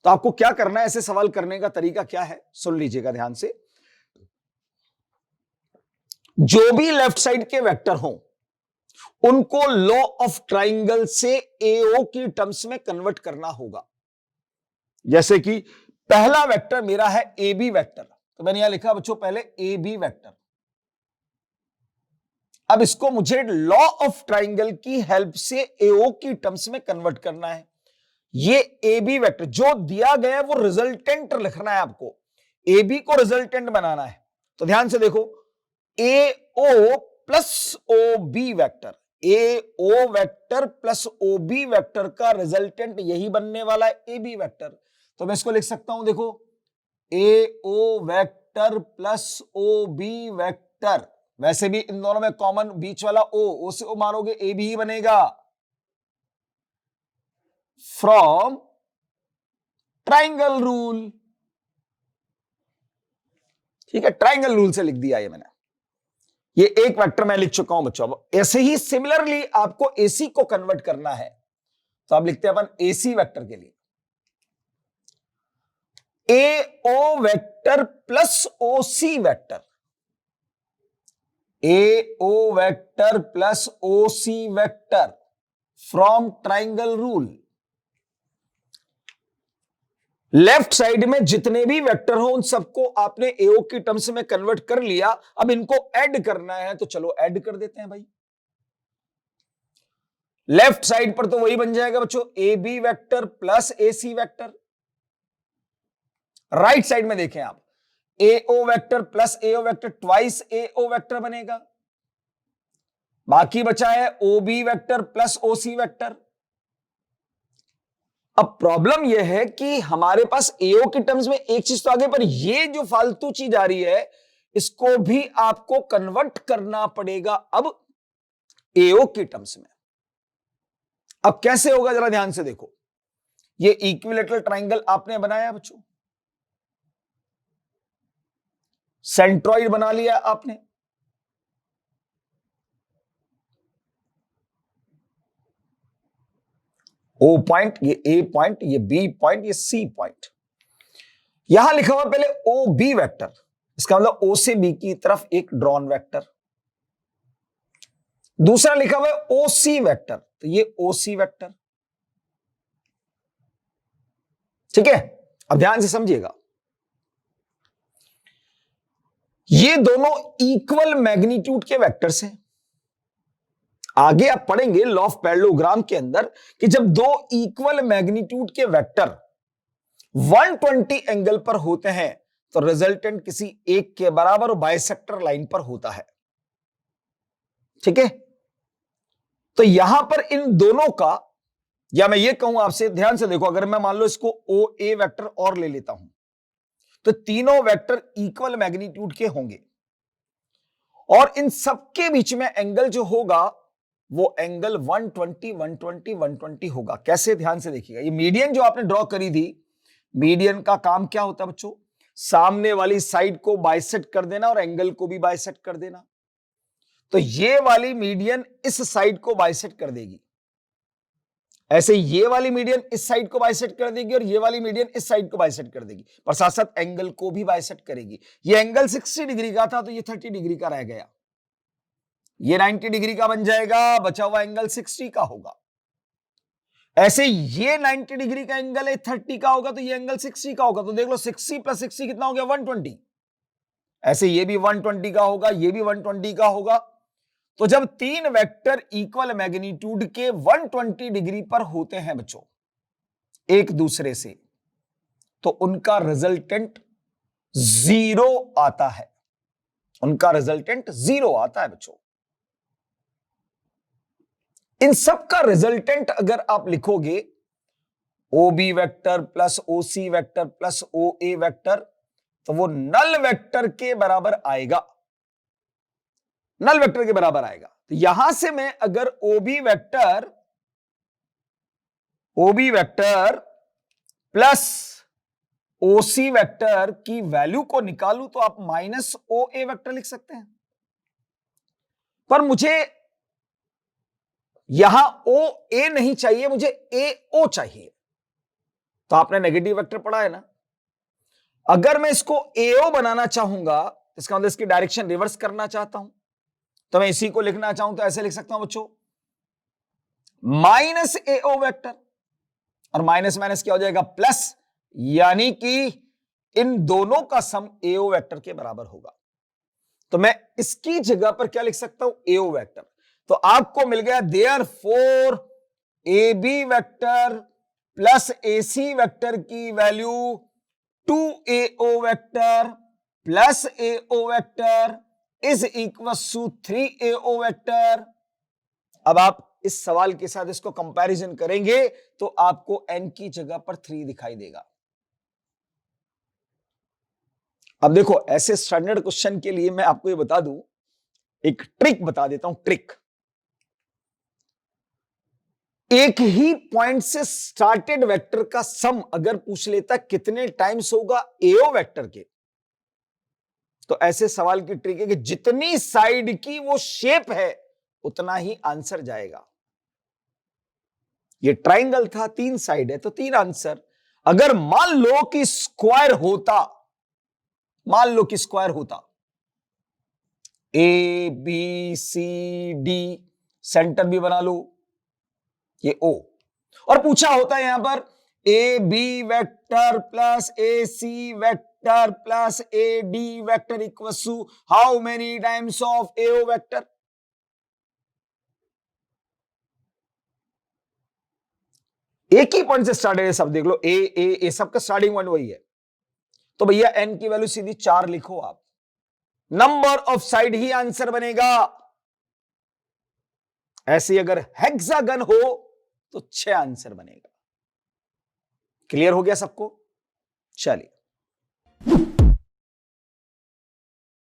तो आपको क्या करना है, ऐसे सवाल करने का तरीका क्या है, सुन लीजिएगा ध्यान से। जो भी लेफ्ट साइड के वेक्टर हों उनको लॉ ऑफ ट्राइंगल से एओ की टर्म्स में कन्वर्ट करना होगा। जैसे कि पहला वेक्टर मेरा है ए बी वेक्टर, तो मैंने यहां लिखा बच्चों पहले ए बी वेक्टर। अब इसको मुझे लॉ ऑफ ट्राइंगल की हेल्प से एओ की टर्म्स में कन्वर्ट करना है। ये ए बी वेक्टर जो दिया गया है वो रिजल्टेंट लिखना है आपको, ए बी को रिजल्टेंट बनाना है। तो ध्यान से देखो, A O plus O B vector, A O vector plus O B vector का रिजल्टेंट यही बनने वाला है ए बी वेक्टर। तो मैं इसको लिख सकता हूं, देखो A O vector plus O B vector. वैसे भी इन दोनों में कॉमन बीच वाला ओ से ओ मारोगे ए बी ही बनेगा। फ्रॉम ट्राइंगल रूल, ठीक है, ट्राइंगल रूल से लिख दिया ये मैंने। ये एक वेक्टर मैं लिख चुका हूं बच्चों। अब ऐसे ही सिमिलरली आपको एसी को कन्वर्ट करना है, तो आप लिखते हैं अपन एसी वेक्टर के लिए A O vector plus O C vector, A O vector plus O C vector from triangle rule. Left side में जितने भी वेक्टर हो उन सबको आपने एओ की टर्म्स में कन्वर्ट कर लिया, अब इनको ऐड करना है तो चलो ऐड कर देते हैं भाई। लेफ्ट साइड पर तो वही बन जाएगा बच्चों, A B vector plus A C vector. Right side में देखें आप, AO vector plus AO vector twice AO vector बनेगा। बाकी बचा है O B vector plus O C vector. अब प्रॉब्लम यह है कि हमारे पास एओ के टर्म्स में एक चीज तो आगे, पर ये जो फालतू चीज आ रही है इसको भी आपको कन्वर्ट करना पड़ेगा अब एओ के टर्म्स में। अब कैसे होगा जरा ध्यान से देखो, ये इक्विलेटरल ट्राइंगल आपने बनाया बच्चों, सेंट्रॉइड बना लिया आपने, ओ पॉइंट, ये ए पॉइंट, ये बी पॉइंट, ये सी पॉइंट। यहां लिखा हुआ पहले ओ बी वेक्टर, इसका मतलब ओ से बी की तरफ एक ड्रॉन वेक्टर। दूसरा लिखा हुआ है ओ सी वेक्टर, तो ये ओ सी वेक्टर। ठीक है, अब ध्यान से समझिएगा, ये दोनों इक्वल मैग्नीट्यूड के वेक्टर्स हैं। आगे आप पढ़ेंगे लॉ ऑफ पैरेललोग्राम के अंदर कि जब दो इक्वल मैग्नीट्यूड के वेक्टर 120 एंगल पर होते हैं तो रिजल्टेंट किसी एक के बराबर बाइसेक्टर लाइन पर होता है। ठीक है, तो यहां पर इन दोनों का, या मैं ये कहूं आपसे, ध्यान से देखो, अगर मैं मान लो इसको ओ ए वेक्टर और ले लेता हूं तो तीनों वेक्टर इक्वल मैग्नीट्यूड के होंगे और इन सबके बीच में एंगल जो होगा वो एंगल 120 120 120 होगा। कैसे, ध्यान से देखिएगा, ये मीडियन जो आपने ड्रॉ करी थी, मीडियन का काम क्या होता है बच्चों, सामने वाली साइड को बाइसेक्ट कर देना और एंगल को भी बाइसेक्ट कर देना। तो ये वाली मीडियन इस साइड को बाइसेक्ट कर देगी, ऐसे ये वाली मीडियन इस साइड को बाइसेक्ट कर देगी और ये वाली मीडियन इस साइड को बाइसेक्ट कर देगी, पर साथ साथ एंगल को भी बाइसेक्ट करेगी। ये एंगल 60 डिग्री का था तो ये 30 डिग्री का रह गया, ये 90 डिग्री का बन जाएगा, बचा हुआ एंगल 60 का होगा। ऐसे ये 90 डिग्री का एंगल है, 30 का होगा तो ये एंगल 60 का होगा। तो देख लो 60 प्लस 60 कितना हो गया, 120। ऐसे ये भी 120 का होगा, ये भी 120 का होगा। तो जब तीन वेक्टर इक्वल मैग्नीट्यूड के 120 डिग्री पर होते हैं बच्चों एक दूसरे से, तो उनका रिजल्टेंट जीरो आता है, उनका रिजल्टेंट जीरो आता है बच्चों। इन सब का रिजल्टेंट अगर आप लिखोगे O B vector plus O C vector plus O A vector, तो वो नल वेक्टर के बराबर आएगा, नल वेक्टर के बराबर आएगा। तो यहां से मैं अगर O B vector plus O C vector की वैल्यू को निकालूं तो आप माइनस ओ ए वेक्टर लिख सकते हैं, पर मुझे यहां ओ ए नहीं चाहिए, मुझे ए ओ चाहिए। तो आपने नेगेटिव वेक्टर पढ़ा है ना, अगर मैं इसको एओ बनाना चाहूंगा, इसका मतलब इसकी डायरेक्शन रिवर्स करना चाहता हूं, तो मैं इसी को लिखना चाहूं तो ऐसे लिख सकता हूं बच्चों, माइनस एओ वेक्टर, और माइनस माइनस क्या हो जाएगा, प्लस, यानी कि इन दोनों का सम एओ वेक्टर के बराबर होगा। तो मैं इसकी जगह पर क्या लिख सकता हूं, एओ वेक्टर। तो आपको मिल गया therefore A B vector plus A C vector की value 2AO vector plus AO vector is equal to 3AO vector. अब आप इस सवाल के साथ इसको कंपैरिजन करेंगे तो आपको n की जगह पर 3 दिखाई देगा। अब देखो, ऐसे स्टैंडर्ड क्वेश्चन के लिए मैं आपको ये बता दूं, एक ट्रिक बता देता हूं, ट्रिक। एक ही पॉइंट से स्टार्टेड वेक्टर का सम अगर पूछ लेता कितने टाइम्स होगा एओ वेक्टर के, तो ऐसे सवाल की ट्रिक है कि जितनी साइड की वो शेप है उतना ही आंसर जाएगा। ये ट्राइंगल था, 3 साइड है तो 3 आंसर। अगर मान लो कि स्क्वायर होता, मान लो कि स्क्वायर होता, A B C D, center भी बना लो ये ओ, और पूछा होता है यहां पर A B vector plus A C vector plus A D vector equals to how many times of AO vector? एक ही पॉइंट से स्टार्ट है, सब देख लो, ए सबका स्टार्टिंग पॉइंट वही है। तो भैया एन की वैल्यू सीधी 4 लिखो आप, number of side he answer बनेगा। ऐसे अगर हेक्सागन हो तो 6 आंसर बनेगा। क्लियर हो गया सबको? चलिए